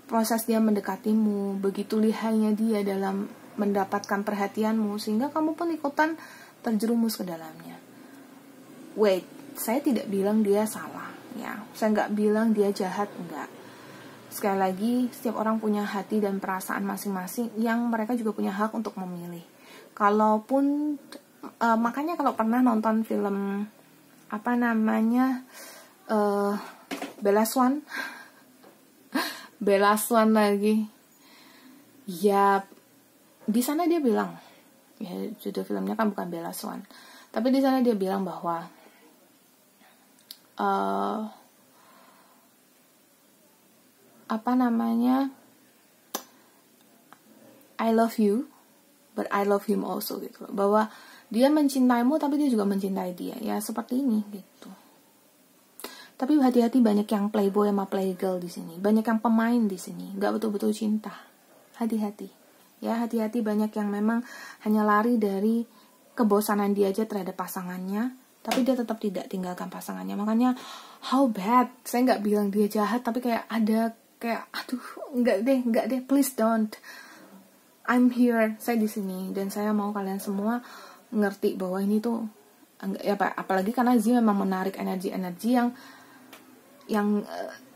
proses dia mendekatimu, begitu lihainya dia dalam mendapatkan perhatianmu, sehingga kamu pun ikutan terjerumus ke dalamnya. Wait, saya tidak bilang dia salah, ya. Saya nggak bilang dia jahat, enggak. Sekali lagi, setiap orang punya hati dan perasaan masing-masing yang mereka juga punya hak untuk memilih. Kalaupun, makanya kalau pernah nonton film, Bella Swan lagi, ya, di sana dia bilang, ya judul filmnya kan bukan Bella Swan, tapi di sana dia bilang bahwa I love you, but I love him also gitu. Bahwa dia mencintaimu, tapi dia juga mencintai dia. Ya seperti ini gitu. Tapi hati-hati, banyak yang playboy sama playgirl di sini. Banyak yang pemain di sini, nggak betul-betul cinta. Hati-hati. Ya hati-hati, banyak yang memang hanya lari dari kebosanan dia aja terhadap pasangannya, tapi dia tetap tidak tinggalkan pasangannya. Makanya how bad, saya nggak bilang dia jahat, tapi kayak ada kayak aduh nggak deh, please don't. I'm here, saya di sini, dan saya mau kalian semua ngerti bahwa ini tuh ya, apalagi karena Z memang menarik energi yang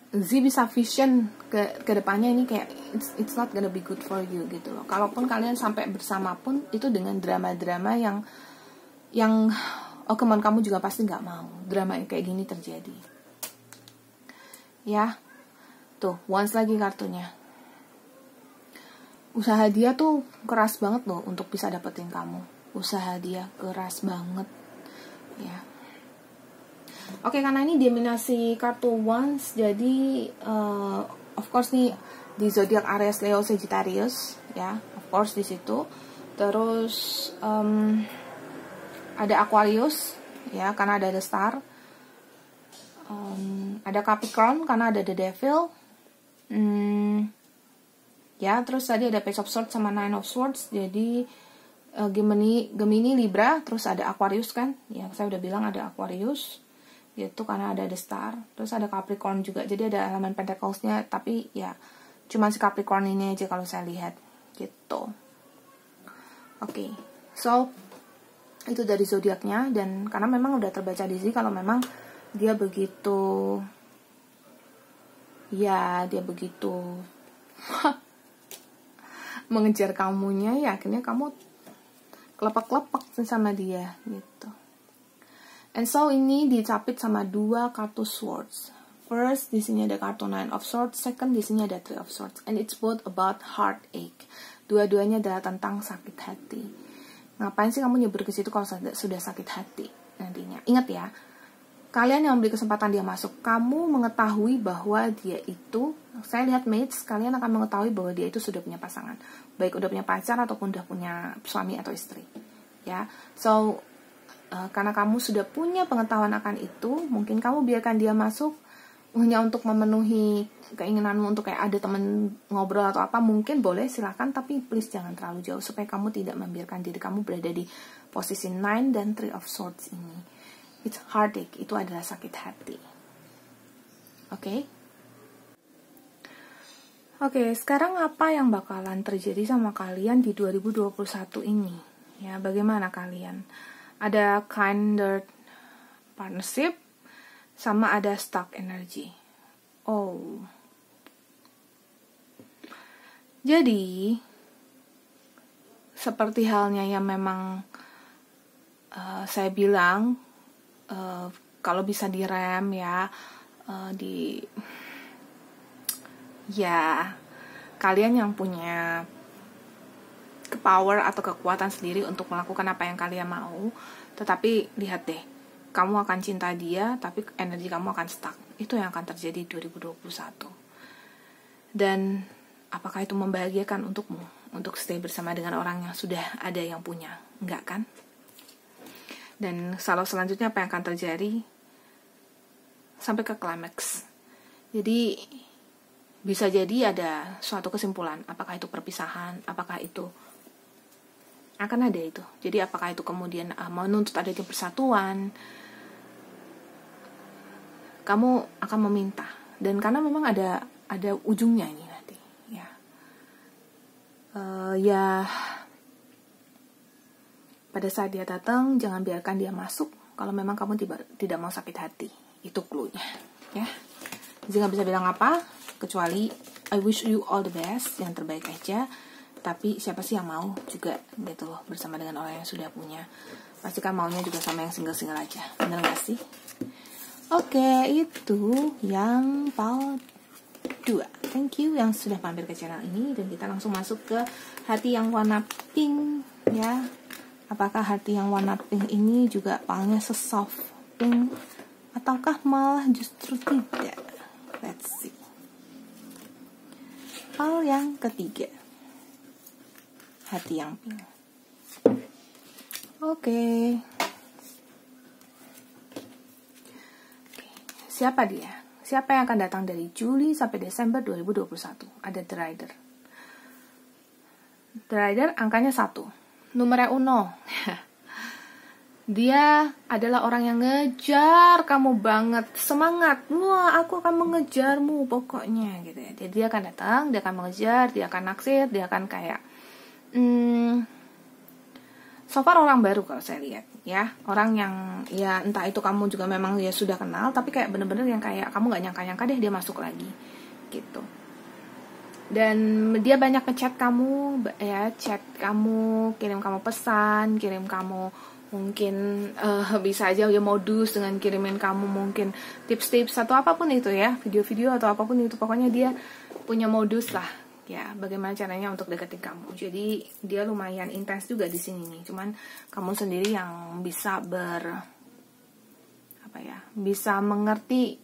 Z bisa vision ke depannya ini kayak it's not gonna be good for you gitu loh. Kalaupun kalian sampai bersama pun itu dengan drama-drama yang come on, kamu juga pasti nggak mau drama kayak gini terjadi. Ya, tuh once lagi kartunya. Usaha dia tuh keras banget loh untuk bisa dapetin kamu. Usaha dia keras banget, ya. Oke, karena ini dominasi kartu Wands, jadi of course nih di zodiak Aries, Leo, Sagittarius, ya, of course di situ. Terus ada Aquarius, ya, karena ada The Star. Ada Capricorn karena ada The Devil. Ya, terus tadi ada Page of Swords sama Nine of Swords. Jadi Gemini, Libra, terus ada Aquarius kan? Ya, saya udah bilang ada Aquarius. Gitu karena ada The Star. Terus ada Capricorn juga. Jadi ada elemen Pentacles-nya, tapi ya cuma si Capricorn ini aja kalau saya lihat. Gitu. Oke. So, itu dari zodiaknya, dan karena memang udah terbaca di sini kalau memang dia begitu mengejar kamunya, ya akhirnya kamu kelepak-kelepak sama dia gitu. And so ini dicapit sama 2 kartu swords. First, di sini ada kartu Nine of Swords. Second, di sini ada Three of Swords. And it's both about heartache. Dua-duanya adalah tentang sakit hati. Ngapain sih kamu nyebur ke situ kalau sudah sakit hati nantinya? Ingat ya, kalian yang memberi kesempatan dia masuk, kamu mengetahui bahwa dia itu, saya lihat mates, kalian akan mengetahui bahwa dia itu sudah punya pasangan. baik udah punya pacar ataupun udah punya suami atau istri, ya. So karena kamu sudah punya pengetahuan akan itu, mungkin kamu biarkan dia masuk hanya untuk memenuhi keinginanmu untuk kayak ada temen ngobrol atau apa, mungkin boleh, silakan, tapi please jangan terlalu jauh supaya kamu tidak membiarkan diri kamu berada di posisi 9 dan 3 of Swords ini. It's heartache, itu adalah sakit hati. Oke, sekarang apa yang bakalan terjadi sama kalian di 2021 ini? Ya, bagaimana kalian? Ada kinder partnership, sama ada stuck energy. Oh. Jadi, seperti halnya yang memang saya bilang, kalau bisa direm ya, kalian yang punya power atau kekuatan sendiri untuk melakukan apa yang kalian mau, tetapi lihat deh, kamu akan cinta dia, tapi energi kamu akan stuck. Itu yang akan terjadi 2021. Dan apakah itu membahagiakan untukmu untuk stay bersama dengan orang yang sudah ada yang punya? Enggak kan? Dan kalau selanjutnya apa yang akan terjadi? Sampai ke klimaks. Jadi bisa jadi ada suatu kesimpulan, apakah itu perpisahan, apakah itu akan ada itu. Jadi apakah itu kemudian menuntut adanya persatuan, kamu akan meminta. Dan karena memang ada ujungnya ini nanti, ya. Pada saat dia datang, jangan biarkan dia masuk kalau memang kamu tidak mau sakit hati. Itu clue-nya, ya. Jadi nggak bisa bilang apa, kecuali I wish you all the best, yang terbaik aja. Tapi siapa sih yang mau juga gitu loh bersama dengan orang yang sudah punya. Pasti kan maunya juga sama yang single-single aja. Bener gak sih? Oke, itu yang part 2. Thank you yang sudah mampir ke channel ini. Dan kita langsung masuk ke hati yang warna pink, ya. Apakah hati yang warna pink ini juga palnya sesoft pink, ataukah malah justru tidak? Let's see. Pal yang ketiga, hati yang pink. Oke. Siapa dia? Siapa yang akan datang dari Juli sampai Desember 2021? Ada The Rider. The Rider angkanya 1. Numero 1. Dia adalah orang yang ngejar kamu banget, semangat, wah aku akan mengejarmu pokoknya gitu ya. Jadi dia akan datang, dia akan mengejar, dia akan naksir, dia akan kayak so far orang baru kalau saya lihat, ya. Orang yang ya entah itu kamu juga memang ya sudah kenal, tapi kayak bener-bener yang kayak kamu gak nyangka-nyangka deh dia masuk lagi gitu. Dan dia banyak ngechat kamu, ya, chat kamu, kirim kamu pesan, kirim kamu mungkin bisa aja ya modus dengan kirimin kamu mungkin tips-tips atau apapun itu ya, video-video atau apapun itu, pokoknya dia punya modus lah ya bagaimana caranya untuk deketin kamu. Jadi dia lumayan intens juga di sini nih, cuman kamu sendiri yang bisa bisa mengerti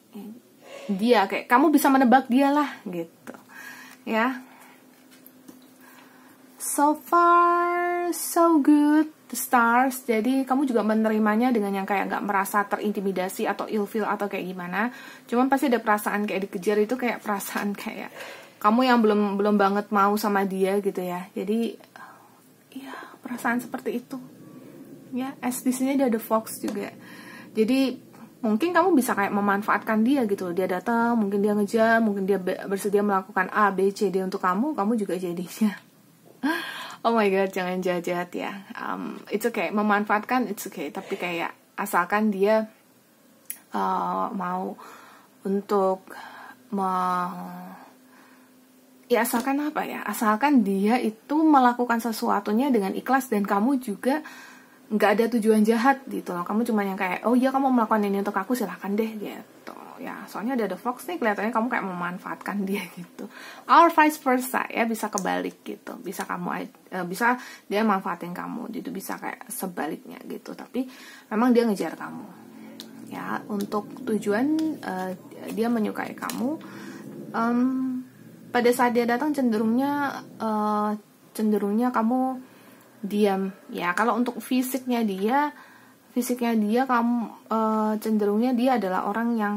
dia, kayak kamu bisa menebak dia lah gitu ya. So far so good, the stars. Jadi kamu juga menerimanya dengan yang kayak gak merasa terintimidasi atau ilfeel atau kayak gimana. Cuman pasti ada perasaan kayak dikejar, itu kayak perasaan kayak kamu yang belum banget mau sama dia gitu ya. Jadi ya perasaan seperti itu. Ya, as di sini ada the fox juga. Jadi mungkin kamu bisa kayak memanfaatkan dia gitu. Dia datang, mungkin dia ngejar, mungkin dia bersedia melakukan A, B, C, D untuk kamu juga jadinya. Oh my god, jangan jahat-jahat ya. It's okay, memanfaatkan it's okay. Tapi kayak asalkan dia mau untuk asalkan apa ya? Asalkan dia itu melakukan sesuatunya dengan ikhlas dan kamu juga nggak ada tujuan jahat gitu loh. Kamu cuma yang kayak, oh iya kamu melakukan ini untuk aku, silahkan deh gitu ya. Soalnya ada the fox nih, kelihatannya kamu kayak memanfaatkan dia gitu. Or vice versa ya, bisa kebalik gitu. Bisa kamu bisa dia manfaatin kamu gitu, bisa kayak sebaliknya gitu. Tapi memang dia ngejar kamu ya untuk tujuan dia menyukai kamu. Pada saat dia datang cenderungnya cenderungnya kamu diam ya. Kalau untuk fisiknya dia kamu cenderungnya dia adalah orang yang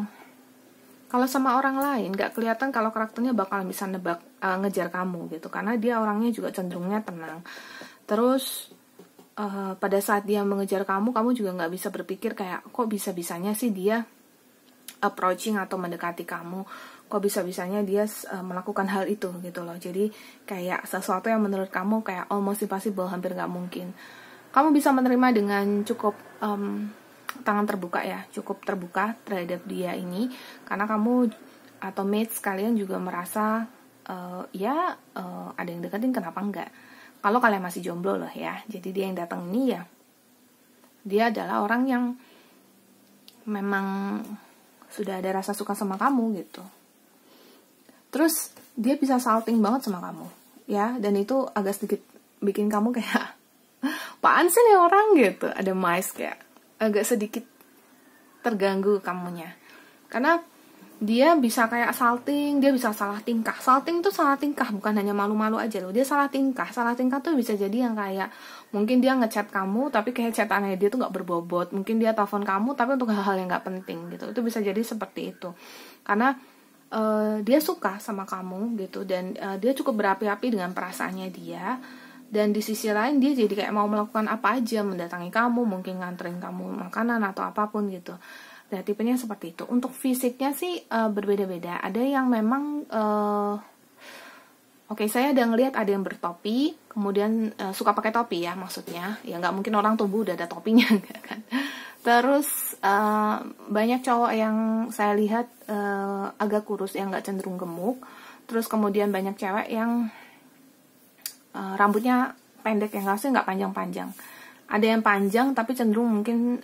kalau sama orang lain gak kelihatan kalau karakternya bakal bisa nebak ngejar kamu gitu, karena dia orangnya juga cenderungnya tenang. Terus pada saat dia mengejar kamu juga nggak bisa berpikir kayak kok bisa-bisanya sih dia approaching atau mendekati kamu, kok bisa-bisanya dia melakukan hal itu gitu loh. Jadi kayak sesuatu yang menurut kamu kayak almost impossible, hampir nggak mungkin. Kamu bisa menerima dengan cukup tangan terbuka ya, cukup terbuka terhadap dia ini, karena kamu atau mates kalian juga merasa ada yang deketin, kenapa enggak. Kalau kalian masih jomblo loh ya. Jadi dia yang datang ini ya, dia adalah orang yang memang sudah ada rasa suka sama kamu gitu. Terus dia bisa salting banget sama kamu ya, dan itu agak sedikit bikin kamu kayak apaan sih nih orang gitu. Ada mais kayak agak sedikit terganggu kamunya, karena dia bisa kayak salting, dia bisa salah tingkah. Salting tuh salah tingkah, bukan hanya malu-malu aja loh. Dia salah tingkah. Salah tingkah tuh bisa jadi yang kayak mungkin dia ngechat kamu tapi kayak chatannya dia tuh gak berbobot. Mungkin dia telepon kamu tapi untuk hal-hal yang gak penting gitu. Itu bisa jadi seperti itu. Karena dia suka sama kamu gitu, dan dia cukup berapi-api dengan perasaannya dia. Dan di sisi lain dia jadi kayak mau melakukan apa aja, mendatangi kamu, mungkin nganterin kamu makanan atau apapun gitu. Nah, tipenya seperti itu. Untuk fisiknya sih berbeda-beda. Ada yang memang saya ada ngelihat ada yang bertopi, kemudian suka pakai topi ya, maksudnya. Ya nggak mungkin orang tubuh udah ada topinya kan. Terus banyak cowok yang saya lihat agak kurus, yang nggak cenderung gemuk. Terus kemudian banyak cewek yang rambutnya pendek, yang nggak panjang-panjang. Ada yang panjang tapi cenderung mungkin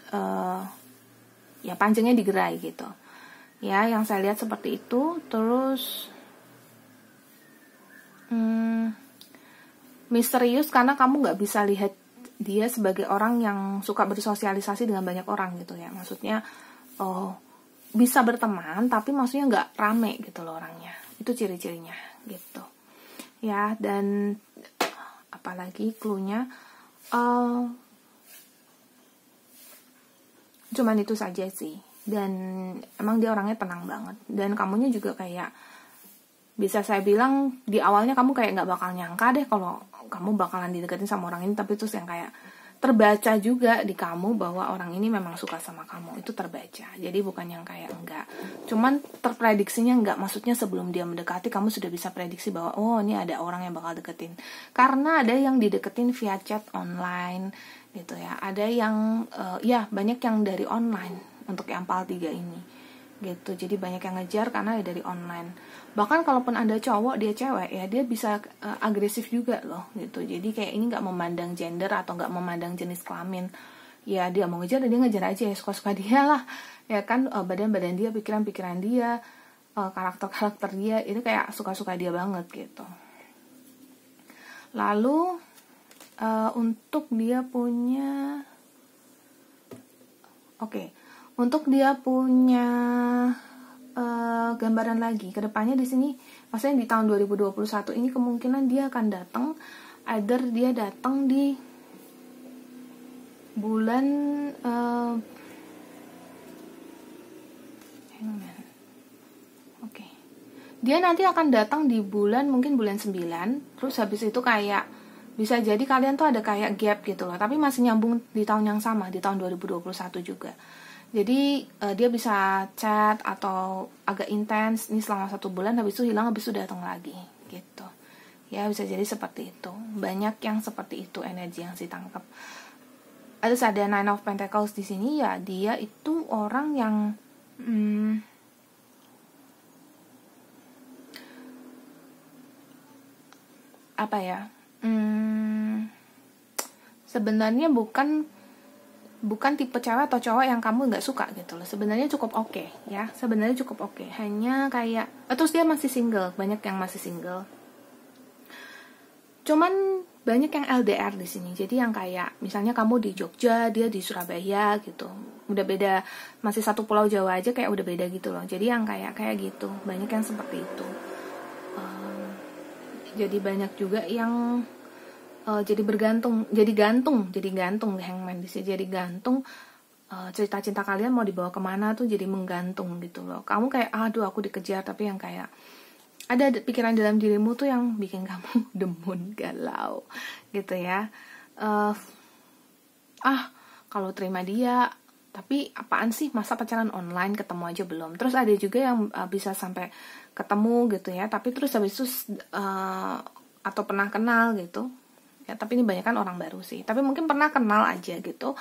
ya panjangnya digerai gitu ya, yang saya lihat seperti itu. Terus misterius karena kamu nggak bisa lihat dia sebagai orang yang suka bersosialisasi dengan banyak orang gitu ya, maksudnya bisa berteman tapi maksudnya nggak rame gitu loh orangnya. Itu ciri-cirinya gitu ya. Dan apalagi cluenya cuman itu saja sih. Dan emang dia orangnya tenang banget, dan kamunya juga kayak bisa saya bilang di awalnya kamu kayak nggak bakal nyangka deh kalau kamu bakalan dideketin sama orang ini, tapi terus yang kayak terbaca juga di kamu bahwa orang ini memang suka sama kamu, itu terbaca. Jadi bukan yang kayak enggak, cuman terprediksinya enggak, maksudnya sebelum dia mendekati kamu sudah bisa prediksi bahwa oh ini ada orang yang bakal deketin, karena ada yang dideketin via chat online gitu ya, ada yang banyak yang dari online untuk yang PAL 3 ini gitu. Jadi banyak yang ngejar karena dari online. Bahkan kalaupun ada cowok dia cewek ya, dia bisa agresif juga loh gitu. Jadi kayak ini nggak memandang gender atau nggak memandang jenis kelamin ya, dia mau ngejar dia ngejar aja ya, suka-suka dia lah ya kan. Badan-badan dia, pikiran-pikiran dia, karakter-karakter dia itu kayak suka-suka dia banget gitu. Lalu untuk dia punya untuk dia punya gambaran lagi ke depannya di sini, maksudnya di tahun 2021 ini kemungkinan dia akan datang, either dia datang di bulan dia nanti akan datang di bulan mungkin bulan 9. Terus habis itu kayak bisa jadi kalian tuh ada kayak gap gitu loh, tapi masih nyambung di tahun yang sama, di tahun 2021 juga. Jadi dia bisa chat atau agak intens ini selama 1 bulan, habis itu hilang, habis itu datang lagi gitu ya, bisa jadi seperti itu. Banyak yang seperti itu energi yang saya tangkap. Terus ada Nine of Pentacles di sini ya, dia itu orang yang sebenarnya bukan tipe cewek atau cowok yang kamu nggak suka gitu loh. Sebenarnya cukup oke ya, sebenarnya cukup oke. Hanya kayak terus dia masih single, banyak yang masih single. Cuman banyak yang LDR di sini. Jadi yang kayak misalnya kamu di Jogja, dia di Surabaya gitu. Udah beda, masih satu pulau Jawa aja kayak udah beda gitu loh. Jadi yang kayak gitu, banyak yang seperti itu. Jadi banyak juga yang jadi bergantung, jadi gantung Hangman di sini, jadi gantung. Cerita cinta kalian mau dibawa kemana tuh jadi menggantung gitu loh. Kamu kayak aduh aku dikejar, tapi yang kayak ada pikiran dalam dirimu tuh yang bikin kamu demun, galau gitu ya. Kalau terima dia, tapi apaan sih, masa pacaran online, ketemu aja belum. Terus ada juga yang bisa sampai ketemu gitu ya, tapi terus habis itu atau pernah kenal gitu ya, tapi ini banyak kan orang baru sih, tapi mungkin pernah kenal aja gitu.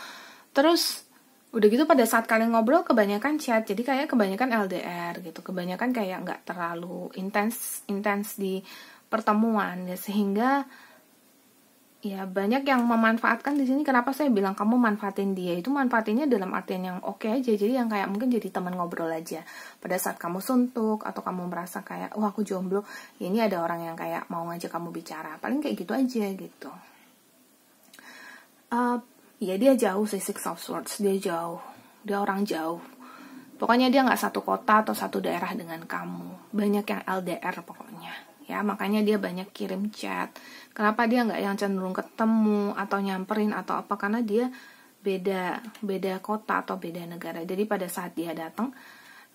Terus udah gitu pada saat kalian ngobrol kebanyakan chat, jadi kayak kebanyakan LDR gitu, kebanyakan kayak nggak terlalu intens di pertemuan ya, sehingga ya banyak yang memanfaatkan di sini. Kenapa saya bilang kamu manfaatin dia, itu manfaatinnya dalam artian yang oke aja, jadi yang kayak mungkin jadi teman ngobrol aja pada saat kamu suntuk atau kamu merasa kayak wah aku jomblo ya, ini ada orang yang kayak mau ngajak kamu bicara, paling kayak gitu aja gitu. Ya dia jauh sih, Six of Swords, dia jauh, dia orang jauh, pokoknya dia nggak satu kota atau satu daerah dengan kamu, banyak yang LDR pokoknya ya, makanya dia banyak kirim chat. Kenapa dia nggak yang cenderung ketemu atau nyamperin atau apa, karena dia beda kota atau beda negara. Jadi pada saat dia datang,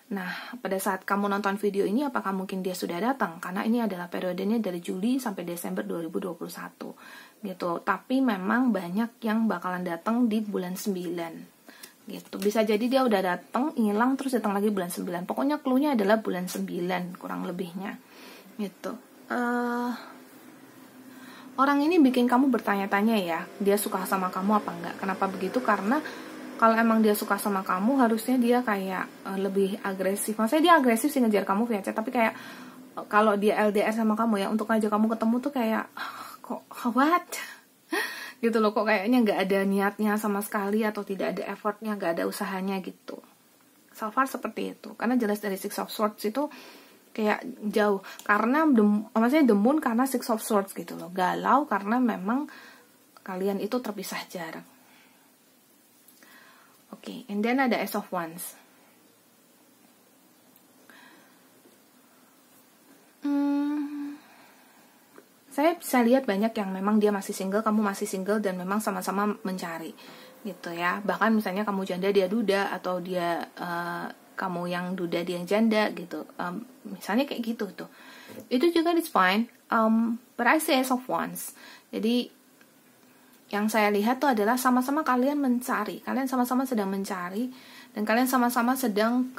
nah pada saat kamu nonton video ini apakah mungkin dia sudah datang, karena ini adalah periodenya dari Juli sampai Desember 2021 gitu. Tapi memang banyak yang bakalan datang di bulan 9 gitu. Bisa jadi dia udah datang, hilang, terus datang lagi bulan 9. Pokoknya clue-nya adalah bulan 9 kurang lebihnya gitu. Orang ini bikin kamu bertanya-tanya ya, dia suka sama kamu apa enggak. Kenapa begitu? Karena kalau emang dia suka sama kamu, harusnya dia kayak lebih agresif. Maksudnya dia agresif sih ngejar kamu via chat, tapi kayak kalau dia LDR sama kamu ya, untuk ngajak kamu ketemu tuh kayak kok what? Gitu loh, kok kayaknya nggak ada niatnya sama sekali, atau tidak ada effortnya, nggak ada usahanya gitu. So far seperti itu. Karena jelas dari Six of Swords itu kayak jauh, karena maksudnya demun karena Six of Swords gitu loh, galau karena memang kalian itu terpisah jarak. Oke, and then ada Ace of Wands. Saya bisa lihat banyak yang memang dia masih single, kamu masih single, dan memang sama-sama mencari gitu ya. Bahkan misalnya kamu janda, dia duda, atau dia kamu yang duda, dia yang janda gitu. Misalnya kayak gitu tuh. Itu juga it's fine. But I say Ace of Wands. Jadi yang saya lihat tuh adalah sama-sama kalian mencari. Kalian sama-sama sedang mencari, dan kalian sama-sama sedang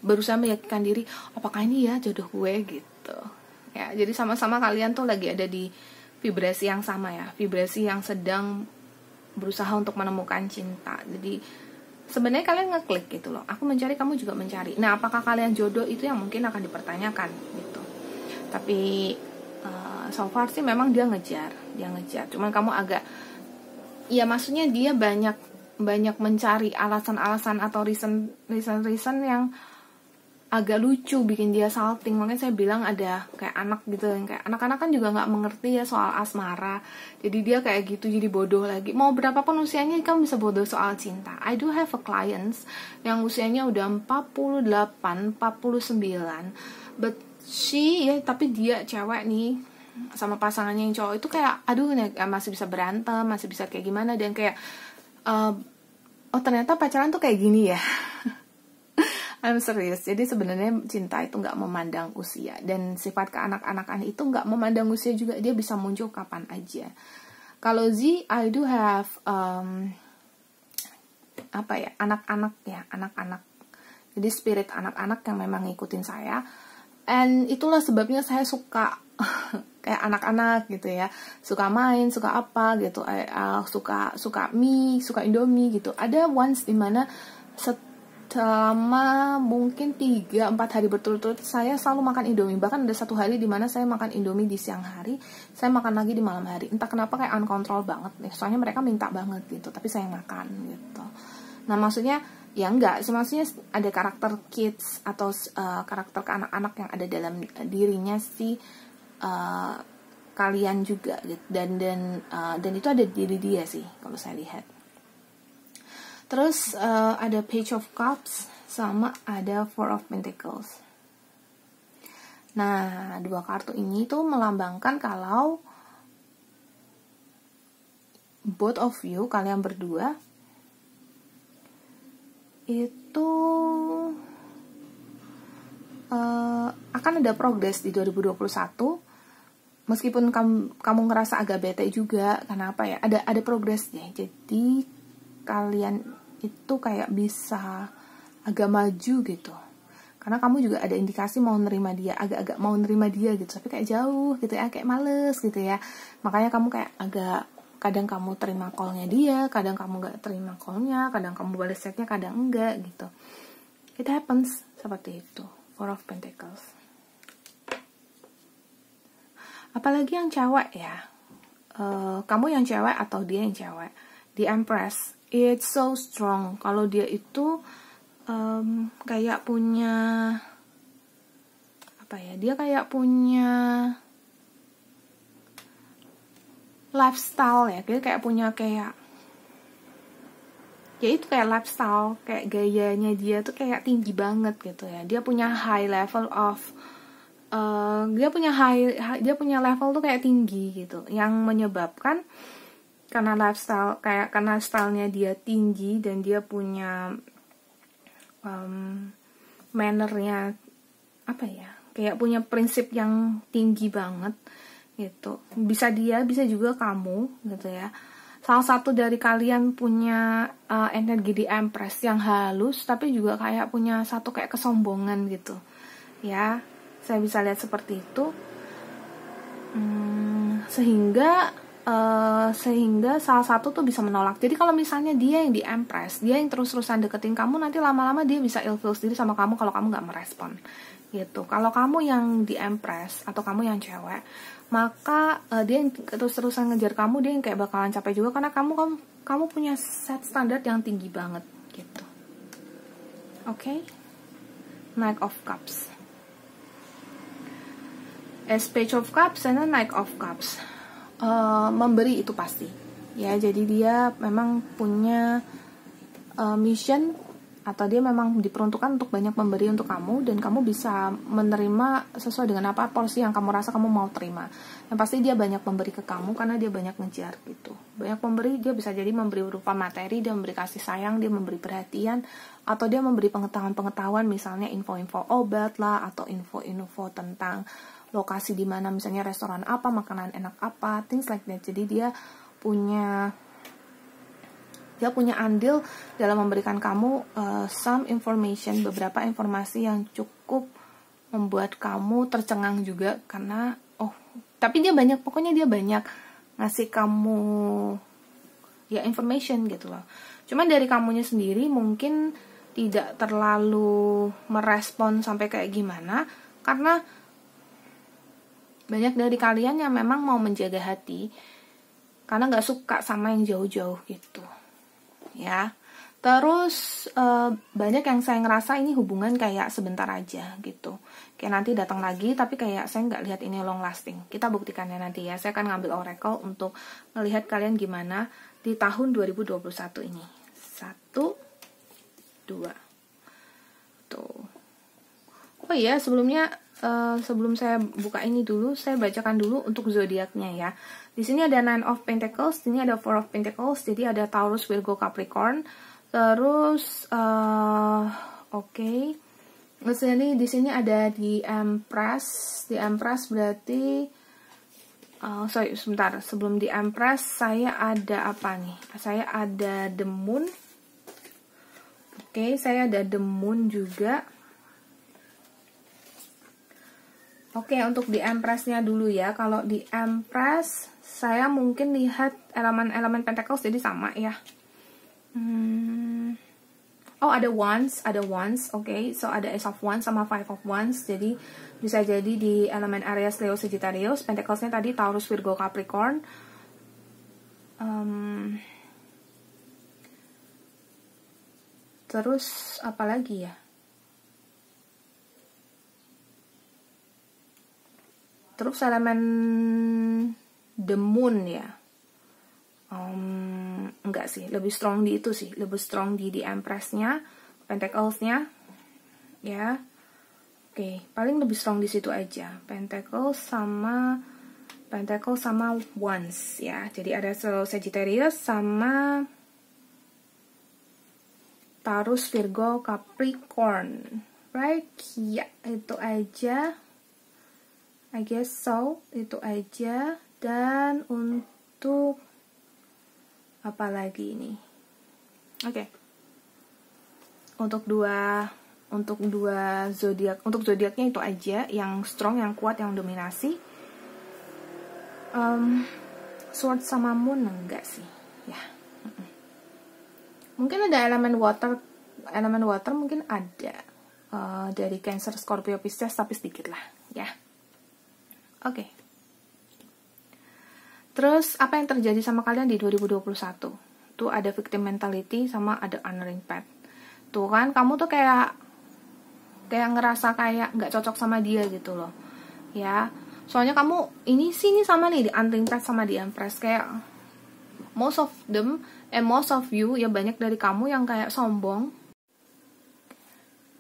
berusaha meyakinkan diri, apakah ini ya jodoh gue gitu. Ya, jadi sama-sama kalian tuh lagi ada di vibrasi yang sama ya, vibrasi yang sedang berusaha untuk menemukan cinta. Jadi sebenarnya kalian ngeklik gitu loh, aku mencari, kamu juga mencari. Nah, apakah kalian jodoh, itu yang mungkin akan dipertanyakan gitu. Tapi so far sih memang dia ngejar. Cuman kamu agak, ya maksudnya dia banyak mencari alasan-alasan atau reason yang agak lucu, bikin dia salting. Makanya saya bilang ada kayak anak gitu, yang kayak anak-anak kan juga nggak mengerti ya soal asmara, jadi dia kayak gitu, jadi bodoh lagi. Mau berapapun usianya, kamu bisa bodoh soal cinta. I do have a clients yang usianya udah 48, 49, but she ya, tapi dia cewek nih, sama pasangannya yang cowok itu kayak aduh masih bisa berantem, masih bisa kayak gimana, dan kayak oh ternyata pacaran tuh kayak gini ya. I'm serious. Jadi sebenarnya cinta itu nggak memandang usia, dan sifat keanak-anakan itu nggak memandang usia juga, dia bisa muncul kapan aja. Kalau Z, I do have anak-anak. Jadi spirit anak-anak yang memang ngikutin saya, and itulah sebabnya saya suka kayak anak-anak gitu ya, suka main, suka apa gitu, suka mie, suka Indomie gitu. Ada once dimana selama mungkin 3-4 hari berturut-turut saya selalu makan Indomie. Bahkan ada satu hari dimana saya makan Indomie di siang hari, saya makan lagi di malam hari. Entah kenapa kayak uncontrol banget nih, soalnya mereka minta banget gitu, tapi saya makan gitu. Nah maksudnya ya enggak, maksudnya ada karakter kids atau karakter ke anak-anak yang ada dalam dirinya si kalian juga gitu. Dan itu ada di diri dia sih kalau saya lihat. Terus ada Page of Cups sama ada Four of Pentacles. Nah, dua kartu ini tuh melambangkan kalau both of you, kalian berdua itu akan ada progres di 2021. Meskipun kamu ngerasa agak bete juga, karena apa ya? Ada progresnya. Jadi kalian itu kayak bisa agak maju gitu. Karena kamu juga ada indikasi mau nerima dia, agak-agak mau nerima dia gitu, tapi kayak jauh gitu ya, kayak males gitu ya. Makanya kamu kayak agak, kadang kamu terima call-nya dia, kadang kamu gak terima call-nya, kadang kamu balas chat-nya, kadang enggak gitu. It happens seperti itu. Four of Pentacles. Apalagi yang cewek ya, kamu yang cewek atau dia yang cewek, di Empress, it's so strong. Kalau dia itu kayak punya apa ya, dia kayak punya lifestyle ya, dia kayak punya kayak ya itu kayak lifestyle, kayak gayanya dia tuh kayak tinggi banget gitu ya. Dia punya high level of dia punya level tuh kayak tinggi gitu, yang menyebabkan karena stylenya dia tinggi dan dia punya mannernya apa ya, kayak punya prinsip yang tinggi banget gitu. Bisa dia, bisa juga kamu gitu ya. Salah satu dari kalian punya energi di Empress yang halus, tapi juga kayak punya satu kayak kesombongan gitu ya. Saya bisa lihat seperti itu. Sehingga salah satu tuh bisa menolak. Jadi kalau misalnya dia yang di Empress, dia yang terus-terusan deketin kamu, nanti lama-lama dia bisa ilfeel sendiri sama kamu kalau kamu nggak merespon gitu. Kalau kamu yang di Empress atau kamu yang cewek, maka dia yang terus-terusan ngejar kamu, dia yang kayak bakalan capek juga karena kamu punya set standar yang tinggi banget gitu. Oke? Knight of Cups, Page of Cups, and Knight of Cups. Memberi itu pasti ya, jadi dia memang punya mission, atau dia memang diperuntukkan untuk banyak memberi untuk kamu, dan kamu bisa menerima sesuai dengan apa porsi yang kamu rasa kamu mau terima. Yang pasti dia banyak memberi ke kamu karena dia banyak ngejar gitu. Banyak memberi, dia bisa jadi memberi berupa materi, dia memberi kasih sayang, dia memberi perhatian, atau dia memberi pengetahuan misalnya info-info obat lah, atau info-info tentang lokasi di mana, misalnya restoran apa, makanan enak apa, things like that. Jadi dia punya andil dalam memberikan kamu some information, beberapa informasi yang cukup membuat kamu tercengang juga, karena tapi dia banyak, pokoknya dia banyak ngasih kamu ya information gitu loh. Cuman dari kamunya sendiri mungkin tidak terlalu merespon sampai kayak gimana, karena banyak dari kalian yang memang mau menjaga hati karena nggak suka sama yang jauh-jauh gitu ya. Terus banyak yang saya ngerasa ini hubungan kayak sebentar aja gitu, kayak nanti datang lagi, tapi kayak saya nggak lihat ini long lasting. Kita buktikannya nanti ya. Saya akan ngambil oracle untuk melihat kalian gimana di tahun 2021 ini. 1, 2 tuh. Oh iya, sebelum saya buka ini dulu, saya bacakan dulu untuk zodiaknya ya. Di sini ada Nine of Pentacles, di sini ada Four of Pentacles, jadi ada Taurus, Virgo, Capricorn. Terus oke. Di sini ada di Empress. Di Empress berarti sorry, sebentar. Sebelum di Empress saya ada apa nih? Saya ada The Moon. Oke, saya ada The Moon juga. Oke, untuk di Empress-nya dulu ya. Kalau di Empress, saya mungkin lihat elemen-elemen Pentacles, jadi sama ya. Oh, ada Wands. Oke, so ada Ace of Wands sama Five of Wands. Jadi bisa jadi di elemen Aries, Leo, Sagittarius. Pentacles-nya tadi Taurus, Virgo, Capricorn. Terus apa lagi ya? Terus elemen The Moon ya. Enggak sih, lebih strong di itu sih, lebih strong di Empress-nya, Pentacles-nya ya. Oke, paling lebih strong di situ aja. Pentacles sama Pentacle sama Wands ya. Jadi ada Sagittarius sama Taurus, Virgo, Capricorn. Right? Ya, itu aja. I guess so. Itu aja. Dan untuk apa lagi ini? Oke. Untuk dua zodiak, untuk zodiaknya itu aja, yang strong, yang kuat, yang dominasi. Sword sama Moon enggak sih, ya. Mungkin ada elemen water mungkin ada dari Cancer, Scorpio, Pisces, tapi sedikit lah, ya. Oke. Terus apa yang terjadi sama kalian di 2021? Tuh ada victim mentality sama ada honoring path. Tuh kan kamu tuh kayak ngerasa kayak nggak cocok sama dia gitu loh, ya. Soalnya kamu ini sama nih di honoring path sama di Empress, kayak most of you ya, banyak dari kamu yang kayak sombong,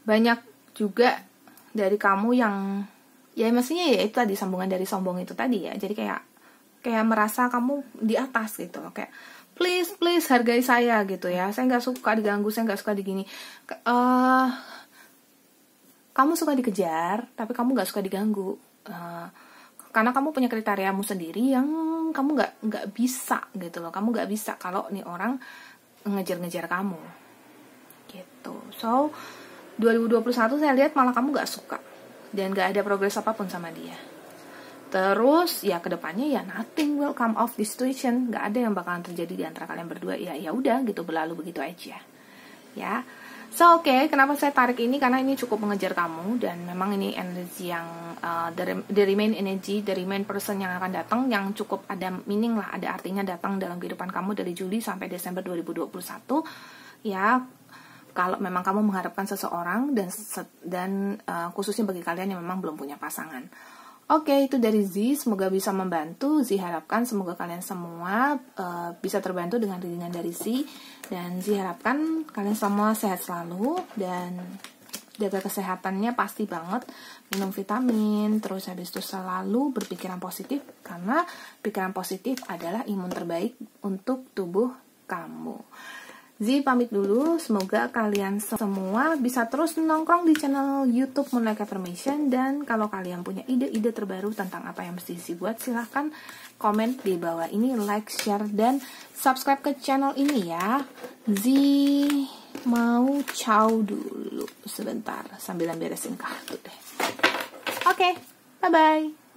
banyak juga dari kamu yang ya maksudnya ya itu tadi, sambungan dari sombong itu tadi ya. Jadi kayak merasa kamu di atas gitu loh, kayak please hargai saya gitu ya, saya nggak suka diganggu, saya nggak suka digini. Kamu suka dikejar tapi kamu nggak suka diganggu, karena kamu punya kriteriamu sendiri yang kamu nggak bisa gitu loh. Kamu nggak bisa kalau nih orang ngejar kamu gitu. So 2021 saya lihat malah kamu nggak suka dan nggak ada progres apapun sama dia. Terus ya kedepannya ya nothing will come of this situation, nggak ada yang bakalan terjadi di antara kalian berdua. Ya udah gitu, berlalu begitu aja ya. So oke, kenapa saya tarik ini? Karena ini cukup mengejar kamu dan memang ini energi yang the remain energy, the remain person yang akan datang, yang cukup ada meaning lah, ada artinya datang dalam kehidupan kamu dari Juli sampai Desember 2021 ya. Kalau memang kamu mengharapkan seseorang dan khususnya bagi kalian yang memang belum punya pasangan. Oke, itu dari Z, semoga bisa membantu. Z harapkan semoga kalian semua bisa terbantu dengan readingan dari Z. Dan Z harapkan kalian semua sehat selalu dan jaga kesehatannya pasti banget. Minum vitamin, terus habis itu selalu berpikiran positif, karena pikiran positif adalah imun terbaik untuk tubuh kamu. Z pamit dulu, semoga kalian semua bisa terus nongkrong di channel YouTube Moonlight Affirmation. Dan kalau kalian punya ide-ide terbaru tentang apa yang mesti Z buat, silahkan komen di bawah ini, like, share, dan subscribe ke channel ini ya. Z mau ciao dulu sebentar sambil beresin kartu deh. Oke, bye-bye.